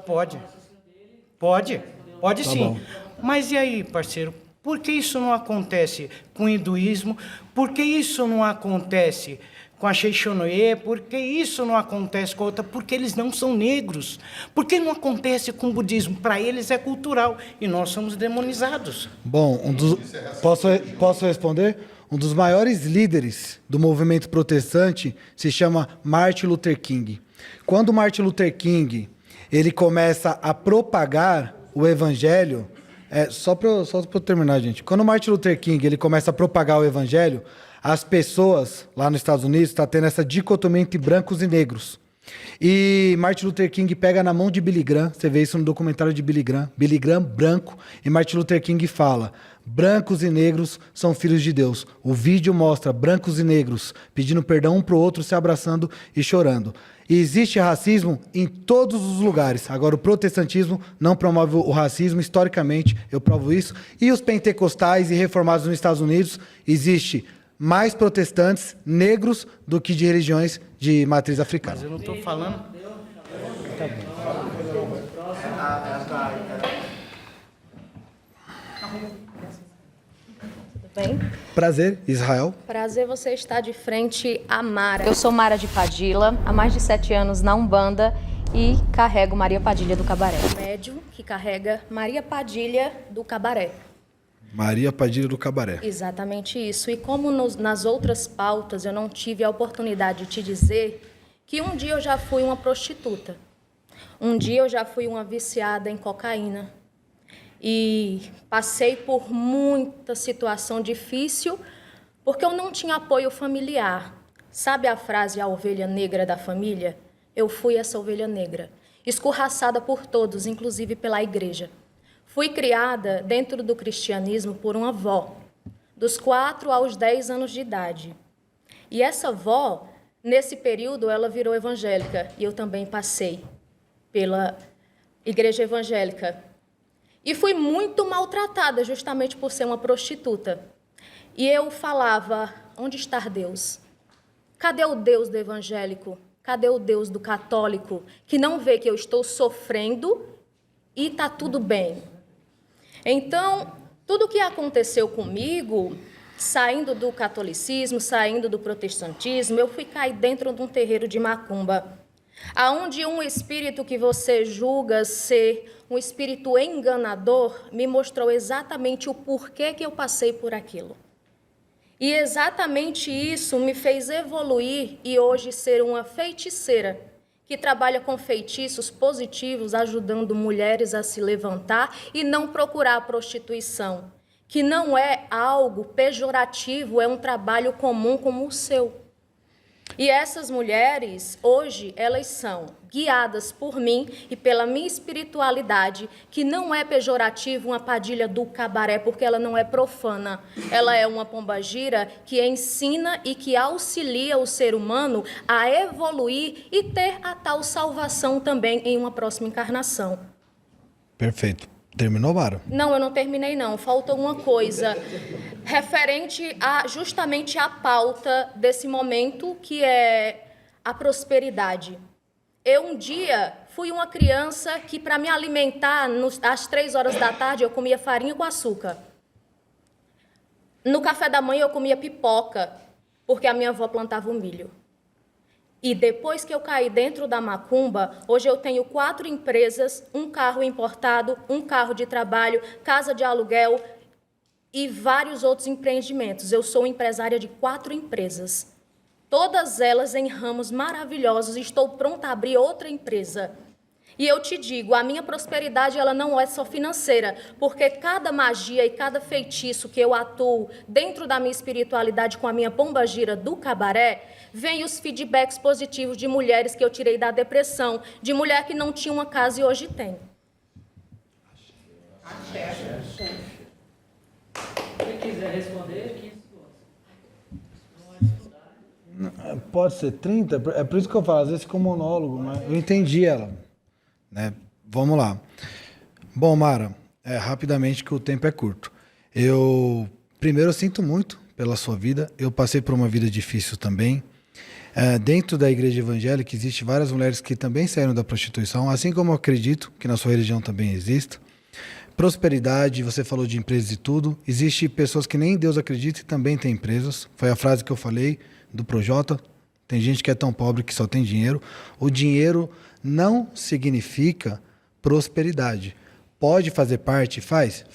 Pode Tá sim. bom. Mas e aí, parceiro, por que isso não acontece com o hinduísmo? Por que isso não acontece com a Sheixonoye? Por que isso não acontece com a outra? Porque eles não são negros. Por que não acontece com o budismo? Para eles é cultural e nós somos demonizados. Bom, posso responder? Um dos maiores líderes do movimento protestante se chama Martin Luther King. Quando Martin Luther King ele começa a propagar o evangelho, só para eu terminar, gente. Quando Martin Luther King ele começa a propagar o evangelho, as pessoas lá nos Estados Unidos estão tendo essa dicotomia entre brancos e negros. E Martin Luther King pega na mão de Billy Graham, você vê isso no documentário de Billy Graham branco, e Martin Luther King fala, brancos e negros são filhos de Deus. O vídeo mostra brancos e negros pedindo perdão um para o outro, se abraçando e chorando. E existe racismo em todos os lugares. Agora, o protestantismo não promove o racismo, historicamente, eu provo isso. E os pentecostais e reformados nos Estados Unidos, existe mais protestantes negros do que de religiões de matriz africana. Mas eu não estou falando... Tá Tudo bem? Prazer, Israel. Prazer você estar de frente a Mara. Eu sou Mara de Padilha, há mais de 7 anos na Umbanda e carrego Maria Padilha do Cabaré. O médium que carrega Maria Padilha do Cabaré. Maria Padilha do Cabaré. Exatamente isso. E como nas outras pautas eu não tive a oportunidade de te dizer que um dia eu já fui uma prostituta. Um dia eu já fui uma viciada em cocaína. E passei por muita situação difícil porque eu não tinha apoio familiar. Sabe a frase, a ovelha negra da família? Eu fui essa ovelha negra, escorraçada por todos, inclusive pela igreja. Fui criada dentro do cristianismo por uma avó, dos 4 aos 10 anos de idade. E essa avó, nesse período, ela virou evangélica. E eu também passei pela igreja evangélica. E fui muito maltratada justamente por ser uma prostituta. E eu falava, onde está Deus? Cadê o Deus do evangélico? Cadê o Deus do católico? Que não vê que eu estou sofrendo e está tudo bem. Então, tudo o que aconteceu comigo, saindo do catolicismo, saindo do protestantismo, eu fui cair dentro de um terreiro de macumba, aonde um espírito que você julga ser um espírito enganador me mostrou exatamente o porquê que eu passei por aquilo. E exatamente isso me fez evoluir e hoje ser uma feiticeira que trabalha com feitiços positivos, ajudando mulheres a se levantar e não procurar a prostituição, que não é algo pejorativo, é um trabalho comum como o seu. E essas mulheres, hoje, elas são guiadas por mim e pela minha espiritualidade, que não é pejorativo uma Padilha do cabaré, porque ela não é profana. Ela é uma pombagira que ensina e que auxilia o ser humano a evoluir e ter a tal salvação também em uma próxima encarnação. Perfeito. Terminou, Mara? Não, eu não terminei não. Falta uma coisa referente a justamente a pauta desse momento, que é a prosperidade. Eu um dia fui uma criança que, para me alimentar, às 3 horas da tarde, eu comia farinha com açúcar. No café da manhã eu comia pipoca, porque a minha avó plantava o milho. E depois que eu caí dentro da macumba, hoje eu tenho 4 empresas, um carro importado, um carro de trabalho, casa de aluguel e vários outros empreendimentos. Eu sou empresária de 4 empresas, todas elas em ramos maravilhosos. Estou pronta a abrir outra empresa. E eu te digo, a minha prosperidade ela não é só financeira, porque cada magia e cada feitiço que eu atuo dentro da minha espiritualidade com a minha pombagira do cabaré, vem os feedbacks positivos de mulheres que eu tirei da depressão, de mulher que não tinha uma casa e hoje tem. Quem quiser responder, 15 segundos. Pode ser 30? É por isso que eu falo, às vezes fica um monólogo, mas eu entendi ela. Né? Vamos lá. Bom, Mara, rapidamente que o tempo é curto. Primeiro, eu sinto muito pela sua vida. Eu passei por uma vida difícil também. Dentro da igreja evangélica, existem várias mulheres que também saíram da prostituição, assim como eu acredito que na sua religião também existe. Prosperidade, você falou de empresas e tudo. Existem pessoas que nem Deus acredita e também têm empresas. Foi a frase que eu falei do Projota. Tem gente que é tão pobre que só tem dinheiro. O dinheiro não significa prosperidade. Pode fazer parte? Faz.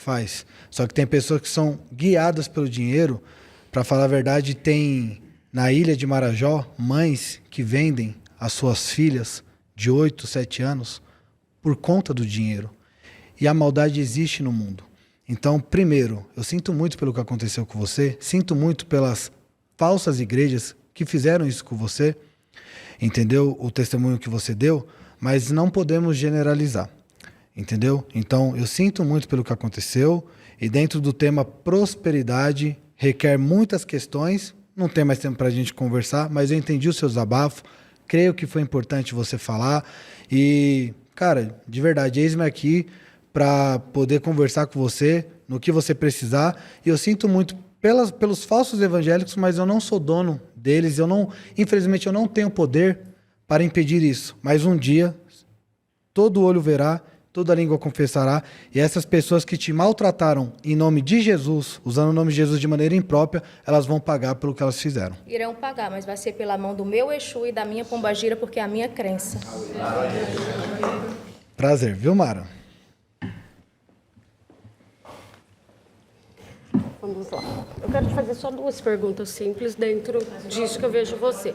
Só que tem pessoas que são guiadas pelo dinheiro. Para falar a verdade, tem na ilha de Marajó mães que vendem as suas filhas de 8, 7 anos por conta do dinheiro. E a maldade existe no mundo. Então, primeiro, eu sinto muito pelo que aconteceu com você, sinto muito pelas falsas igrejas que fizeram isso com você, entendeu? O testemunho que você deu, mas não podemos generalizar, entendeu? Então, eu sinto muito pelo que aconteceu e dentro do tema prosperidade requer muitas questões, não tem mais tempo para a gente conversar, mas eu entendi o seu desabafo, creio que foi importante você falar e, cara, de verdade, eis-me aqui para poder conversar com você no que você precisar e eu sinto muito pelos falsos evangélicos, mas eu não sou dono deles, infelizmente eu não tenho poder para impedir isso. Mas um dia, todo olho verá, toda língua confessará, e essas pessoas que te maltrataram em nome de Jesus, usando o nome de Jesus de maneira imprópria, elas vão pagar pelo que elas fizeram. Irão pagar, mas vai ser pela mão do meu Exu e da minha pombagira, porque é a minha crença. Prazer, viu, Mara? Vamos lá. Eu quero te fazer só 2 perguntas simples dentro disso que eu vejo você.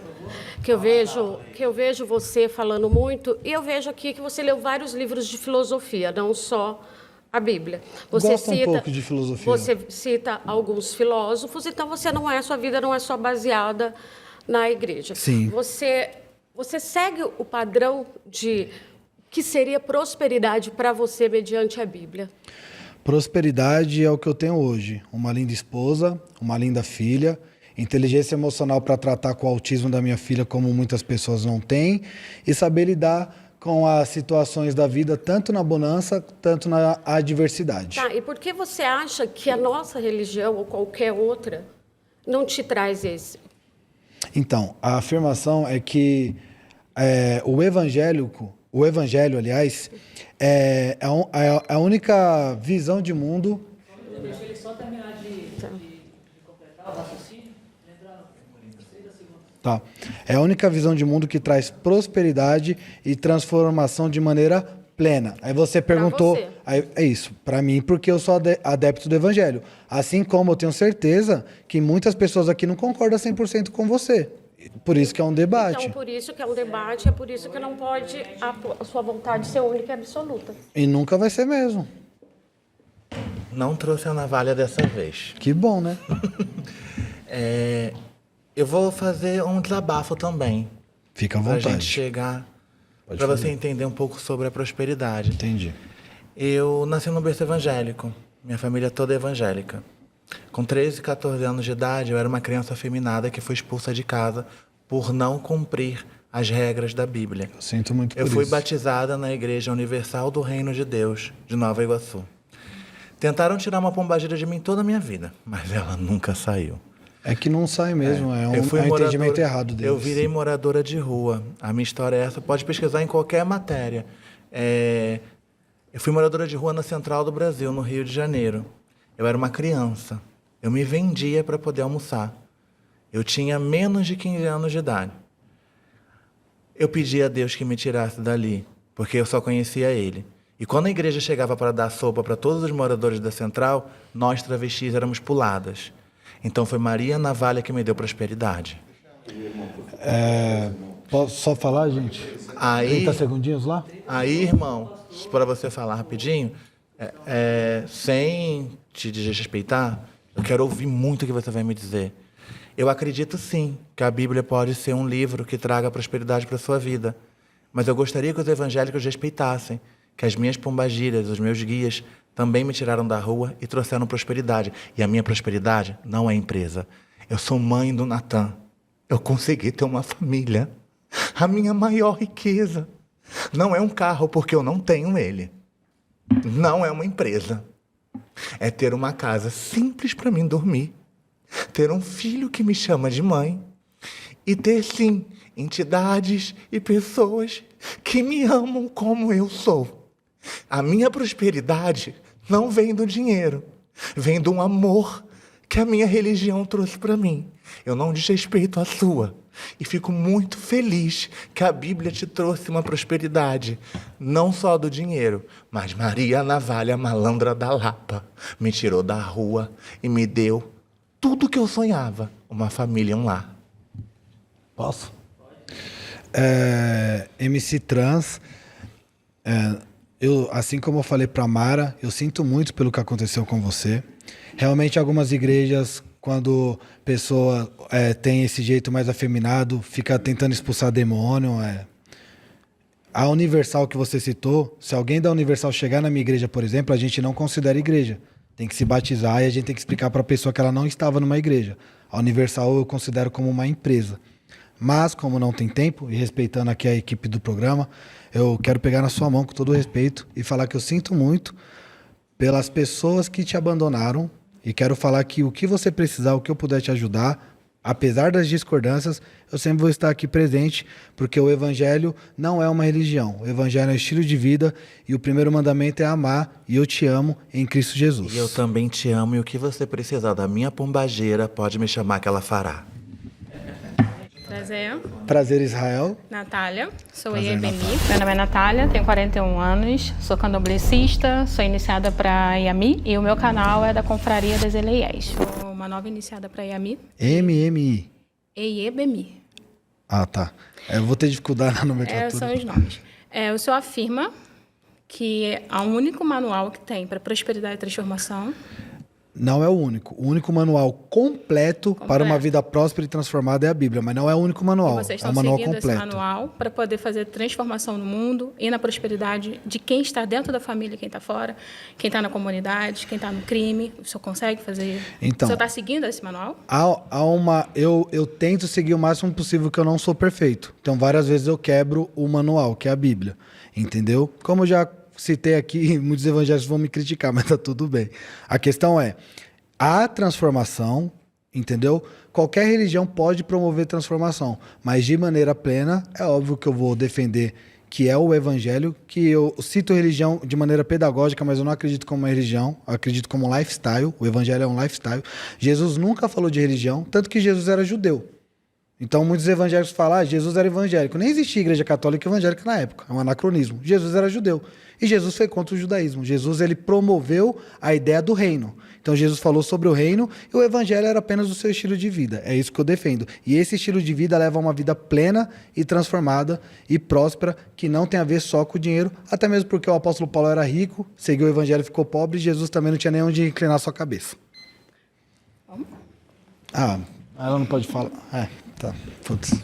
Que eu vejo você falando muito, e eu vejo aqui que você leu vários livros de filosofia, não só a Bíblia. Você Gosto um pouco de filosofia. Você cita alguns filósofos, então sua vida não é só baseada na igreja. Sim. Você segue o padrão de que seria prosperidade para você mediante a Bíblia? Prosperidade é o que eu tenho hoje. Uma linda esposa, uma linda filha, inteligência emocional para tratar com o autismo da minha filha como muitas pessoas não têm e saber lidar com as situações da vida, tanto na bonança, tanto na adversidade. Tá, e por que você acha que a nossa religião ou qualquer outra não te traz esse? Então, a afirmação é que o evangelho, aliás, é a única visão de mundo. Deixa ele só terminar de completar o raciocínio. Tá. É a única visão de mundo que traz prosperidade e transformação de maneira plena. Aí você perguntou. É isso, para mim, porque eu sou adepto do evangelho. Assim como eu tenho certeza que muitas pessoas aqui não concordam 100% com você. Por isso que é um debate. Então, por isso que é um debate, é por isso que não pode a sua vontade ser única e absoluta. E nunca vai ser mesmo. Não trouxe a navalha dessa vez. Que bom, né? Eu vou fazer um desabafo também. Fica à Pra vontade. gente chegar... Pode Para você fazer. entender um pouco sobre a prosperidade. Entendi. Eu nasci num berço evangélico. Minha família toda é evangélica. Com 13, 14 anos de idade, eu era uma criança afeminada que foi expulsa de casa por não cumprir as regras da Bíblia. Eu sinto muito por Eu fui isso. batizada na Igreja Universal do Reino de Deus, de Nova Iguaçu. Tentaram tirar uma pombagira de mim toda a minha vida, mas ela nunca saiu. É que não sai mesmo, é um moradora- entendimento errado deles. Eu virei moradora de rua. A minha história é essa, pode pesquisar em qualquer matéria. Eu fui moradora de rua na Central do Brasil, no Rio de Janeiro. Eu era uma criança. Eu me vendia para poder almoçar. Eu tinha menos de 15 anos de idade. Eu pedi a Deus que me tirasse dali, porque eu só conhecia Ele. E quando a igreja chegava para dar sopa para todos os moradores da Central, nós travestis éramos puladas. Então foi Maria Navalha que me deu prosperidade. Posso só falar, gente? Aí, 30 segundinhos lá? Aí, irmão, para você falar rapidinho, sem te desrespeitar, eu quero ouvir muito o que você vai me dizer. Eu acredito sim que a Bíblia pode ser um livro que traga prosperidade para a sua vida. Mas eu gostaria que os evangélicos respeitassem que as minhas pombagiras, os meus guias, também me tiraram da rua e trouxeram prosperidade. E a minha prosperidade não é empresa. Eu sou mãe do Natan. Eu consegui ter uma família. A minha maior riqueza não é um carro, porque eu não tenho ele. Não é uma empresa. É ter uma casa simples para mim dormir. Ter um filho que me chama de mãe. E ter, sim, entidades e pessoas que me amam como eu sou. A minha prosperidade não vem do dinheiro, vem do amor que a minha religião trouxe para mim. Eu não desrespeito a sua e fico muito feliz que a Bíblia te trouxe uma prosperidade, não só do dinheiro, mas Maria Navalha, malandra da Lapa, me tirou da rua e me deu tudo que eu sonhava, uma família e um lar. Posso? MC Trans, assim como eu falei para Mara, eu sinto muito pelo que aconteceu com você. Realmente, algumas igrejas, quando a pessoa tem esse jeito mais afeminado, fica tentando expulsar demônio. A Universal que você citou, se alguém da Universal chegar na minha igreja, por exemplo, a gente não considera igreja. Tem que se batizar e a gente tem que explicar para a pessoa que ela não estava numa igreja. A Universal eu considero como uma empresa. Mas, como não tem tempo, e respeitando aqui a equipe do programa, eu quero pegar na sua mão com todo o respeito e falar que eu sinto muito pelas pessoas que te abandonaram e quero falar que o que você precisar, o que eu puder te ajudar, apesar das discordâncias, eu sempre vou estar aqui presente, porque o evangelho não é uma religião. O evangelho é um estilo de vida e o primeiro mandamento é amar e eu te amo em Cristo Jesus. E eu também te amo e o que você precisar da minha pombageira, pode me chamar que ela fará. Prazer. Prazer, Israel. Natália, sou Prazer, IEBMI. Natália. Meu nome é Natália, tenho 41 anos, sou candomblessista, sou iniciada para IAMI e o meu canal é da Confraria das Eleiés. Sou uma nova iniciada para IAMI. MMI. EIEBMI. Ah, tá. Eu vou ter dificuldade na nomenclatura. São os nomes. O senhor afirma que há um único manual que tem para prosperidade e transformação. Não é o único. O único manual completo para uma vida próspera e transformada é a Bíblia, mas não é o único manual. E vocês É estão um manual seguindo completo. esse manual para poder fazer transformação no mundo e na prosperidade de quem está dentro da família, quem está fora, quem está na comunidade, quem está no crime. O senhor consegue fazer? Então, o senhor está seguindo esse manual? Eu tento seguir o máximo possível, que eu não sou perfeito. Então, várias vezes eu quebro o manual, que é a Bíblia. Entendeu? Como eu já citei aqui, muitos evangélicos vão me criticar, mas tá tudo bem. A questão é, a transformação, entendeu? Qualquer religião pode promover transformação, mas de maneira plena, é óbvio que eu vou defender que é o evangelho, que eu cito religião de maneira pedagógica, mas eu não acredito como uma religião, eu acredito como um lifestyle. O evangelho é um lifestyle. Jesus nunca falou de religião, tanto que Jesus era judeu. Então, muitos evangélicos falam, Jesus era evangélico. Nem existia igreja católica evangélica na época. É um anacronismo. Jesus era judeu. E Jesus foi contra o judaísmo. Jesus, ele promoveu a ideia do reino. Então, Jesus falou sobre o reino e o evangelho era apenas o seu estilo de vida. É isso que eu defendo. E esse estilo de vida leva a uma vida plena e transformada e próspera, que não tem a ver só com o dinheiro, até mesmo porque o apóstolo Paulo era rico, seguiu o evangelho e ficou pobre, e Jesus também não tinha nem onde inclinar sua cabeça. Ela não pode falar. Tá. Foda-se.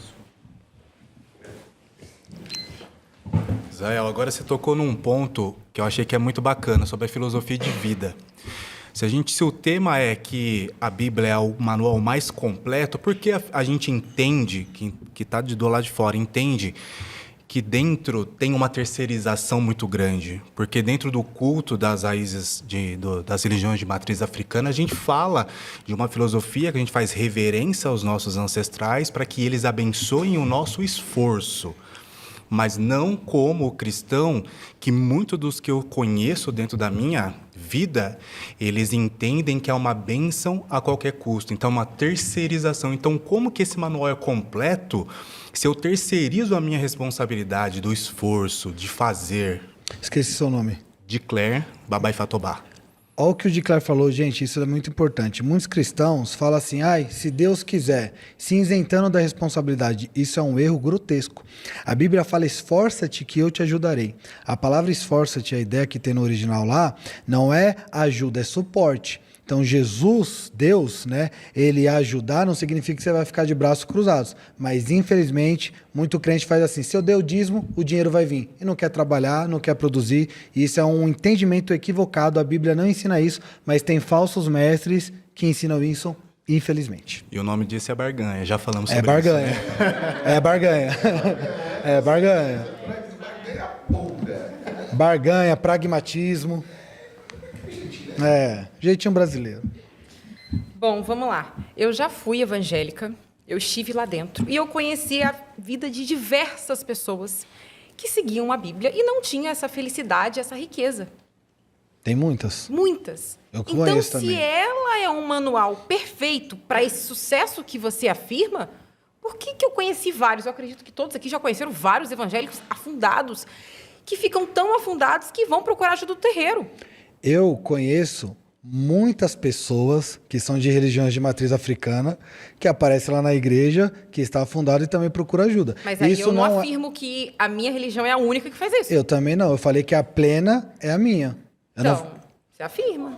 Israel, agora você tocou num ponto que eu achei que é muito bacana, sobre a filosofia de vida. Se o tema é que a Bíblia é o manual mais completo, por que a gente entende, que está do lado de fora, entende que dentro tem uma terceirização muito grande? Porque dentro do culto das raízes das religiões de matriz africana, a gente fala de uma filosofia que a gente faz reverência aos nossos ancestrais para que eles abençoem o nosso esforço. Mas não como cristão, que muitos dos que eu conheço dentro da minha vida, eles entendem que é uma bênção a qualquer custo. Então, uma terceirização. Então, como que esse manual é completo se eu terceirizo a minha responsabilidade do esforço, de fazer? Esqueci seu nome. De Claire Babai Fatobá. Olha o que o de Claire falou, gente, isso é muito importante. Muitos cristãos falam assim, se Deus quiser, se isentando da responsabilidade. Isso é um erro grotesco. A Bíblia fala, esforça-te que eu te ajudarei. A palavra esforça-te, a ideia que tem no original lá, não é ajuda, é suporte. Então, Jesus, Deus, né, ele ajudar não significa que você vai ficar de braços cruzados. Mas, infelizmente, muito crente faz assim, se eu der o dízimo, o dinheiro vai vir. E não quer trabalhar, não quer produzir. E isso é um entendimento equivocado. A Bíblia não ensina isso, mas tem falsos mestres que ensinam isso, infelizmente. E o nome disso é barganha, já falamos sobre barganha. isso. Né? É barganha. É barganha. Barganha, pragmatismo. Jeitinho brasileiro. Bom, vamos lá. Eu já fui evangélica, eu estive lá dentro e eu conheci a vida de diversas pessoas que seguiam a Bíblia e não tinham essa felicidade, essa riqueza. Tem muitas? Muitas. Eu conheço então, também. se ela é um manual perfeito para esse sucesso que você afirma, por que eu conheci vários? Eu acredito que todos aqui já conheceram vários evangélicos afundados que ficam tão afundados que vão procurar ajuda do terreiro. Eu conheço muitas pessoas que são de religiões de matriz africana, que aparecem lá na igreja, que está afundado e também procura ajuda. Mas aí isso eu não afirmo que a minha religião é a única que faz isso. Eu também não. Eu falei que a plena é a minha. Você afirma.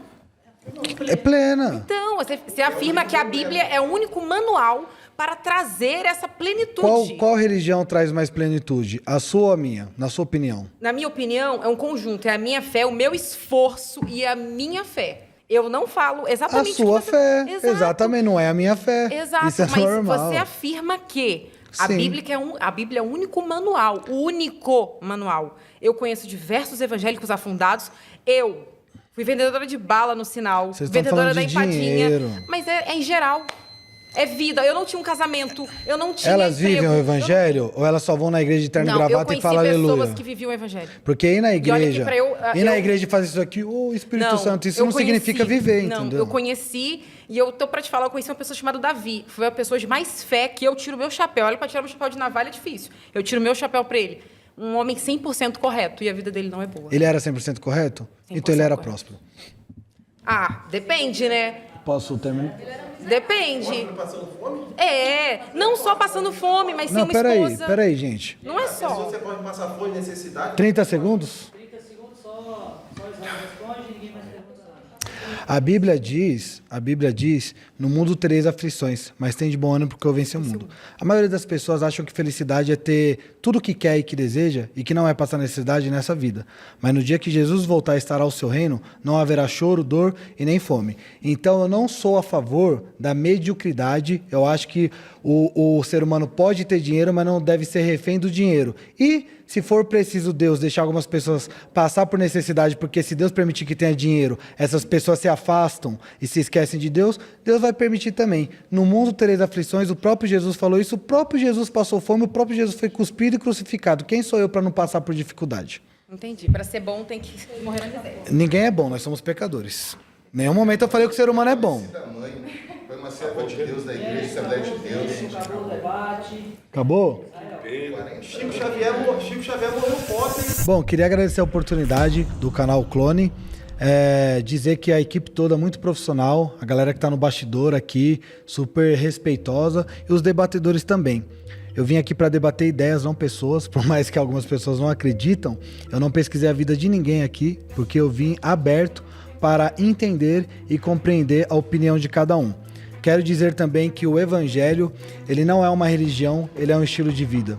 É plena. Então, você afirma que a Bíblia é o único manual para trazer essa plenitude. Qual religião traz mais plenitude? A sua ou a minha? Na sua opinião? Na minha opinião, é um conjunto. É a minha fé, o meu esforço e a minha fé. Eu não falo exatamente a sua fé. Exato. Exatamente, não é a minha fé. Exato, isso é mas normal. você afirma que a Bíblia é o único manual. O único manual. Eu conheço diversos evangélicos afundados. Eu fui vendedora de bala no sinal, vendedora da empadinha. Mas é em geral. É vida. Eu não tinha um casamento, eu não tinha Elas emprego. vivem o evangelho ou elas só vão na igreja de terno e gravata e falam aleluia? Não, eu conheci pessoas que viviam o evangelho. Porque ir na igreja, na igreja fazer isso aqui, Espírito Santo, isso não significa viver, entendeu? Eu conheci, e eu tô pra te falar, eu conheci uma pessoa chamada Davi. Foi a pessoa de mais fé que eu tiro meu chapéu. Olha, pra tirar meu chapéu de navalha é difícil. Eu tiro meu chapéu pra ele. Um homem 100% correto, e a vida dele não é boa. Ele era 100% correto? 100% então ele era próspero. Depende, né? Posso terminar? Depende. Não só passando fome, mas sem uma esposa. Peraí, gente. Não é só. Você pode passar fome e necessidade. 30 segundos? 30 segundos só Israel responde, ninguém mais pergunta nada. A Bíblia diz, no mundo tereis aflições, mas tem de bom ânimo porque eu venci o mundo. A maioria das pessoas acham que felicidade é ter tudo o que quer e que deseja e que não é passar necessidade nessa vida. Mas no dia que Jesus voltar e estará ao seu reino, não haverá choro, dor e nem fome. Então eu não sou a favor da mediocridade. Eu acho que o ser humano pode ter dinheiro, mas não deve ser refém do dinheiro. E se for preciso Deus deixar algumas pessoas passar por necessidade, porque se Deus permitir que tenha dinheiro, essas pessoas se afastam e se esquecem de Deus, Deus vai permitir também. No mundo tereis aflições, o próprio Jesus falou isso, o próprio Jesus passou fome, o próprio Jesus foi cuspido e crucificado. Quem sou eu para não passar por dificuldade? Entendi. Para ser bom tem que morrer na miséria. Ninguém é bom, nós somos pecadores. Em nenhum momento eu falei que o ser humano é bom. Foi uma serva de Deus da igreja, Assembleia de Deus. Acabou o debate. Acabou? Chico Xavier morreu pobre. Bom, queria agradecer a oportunidade do canal Clone. Dizer que a equipe toda é muito profissional, a galera que está no bastidor aqui, super respeitosa, e os debatedores também. Eu vim aqui para debater ideias, não pessoas, por mais que algumas pessoas não acreditam. Eu não pesquisei a vida de ninguém aqui, porque eu vim aberto para entender e compreender a opinião de cada um. quero dizer também que o evangelho, ele não é uma religião, ele é um estilo de vida.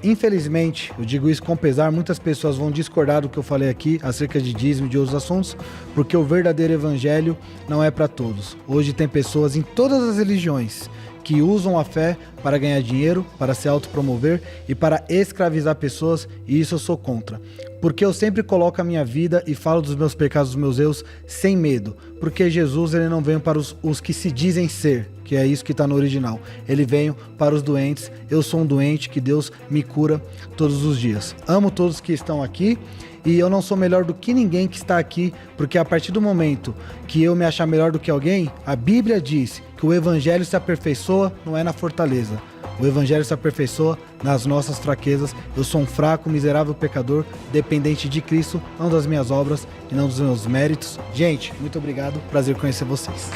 Infelizmente, eu digo isso com pesar, muitas pessoas vão discordar do que eu falei aqui acerca de dízimo e de outros assuntos, porque o verdadeiro evangelho não é para todos. Hoje tem pessoas em todas as religiões que usam a fé para ganhar dinheiro, para se autopromover e para escravizar pessoas, e isso eu sou contra. Porque eu sempre coloco a minha vida e falo dos meus pecados, dos meus erros, sem medo. Porque Jesus, ele não veio para os que se dizem ser, que é isso que está no original. Ele veio para os doentes. Eu sou um doente, que Deus me cura todos os dias. Amo todos que estão aqui. E eu não sou melhor do que ninguém que está aqui, porque a partir do momento que eu me achar melhor do que alguém, a Bíblia diz que o evangelho se aperfeiçoa não é na fortaleza. O evangelho se aperfeiçoa nas nossas fraquezas. Eu sou um fraco, miserável pecador, dependente de Cristo, não das minhas obras e não dos meus méritos. Gente, muito obrigado. Prazer conhecer vocês.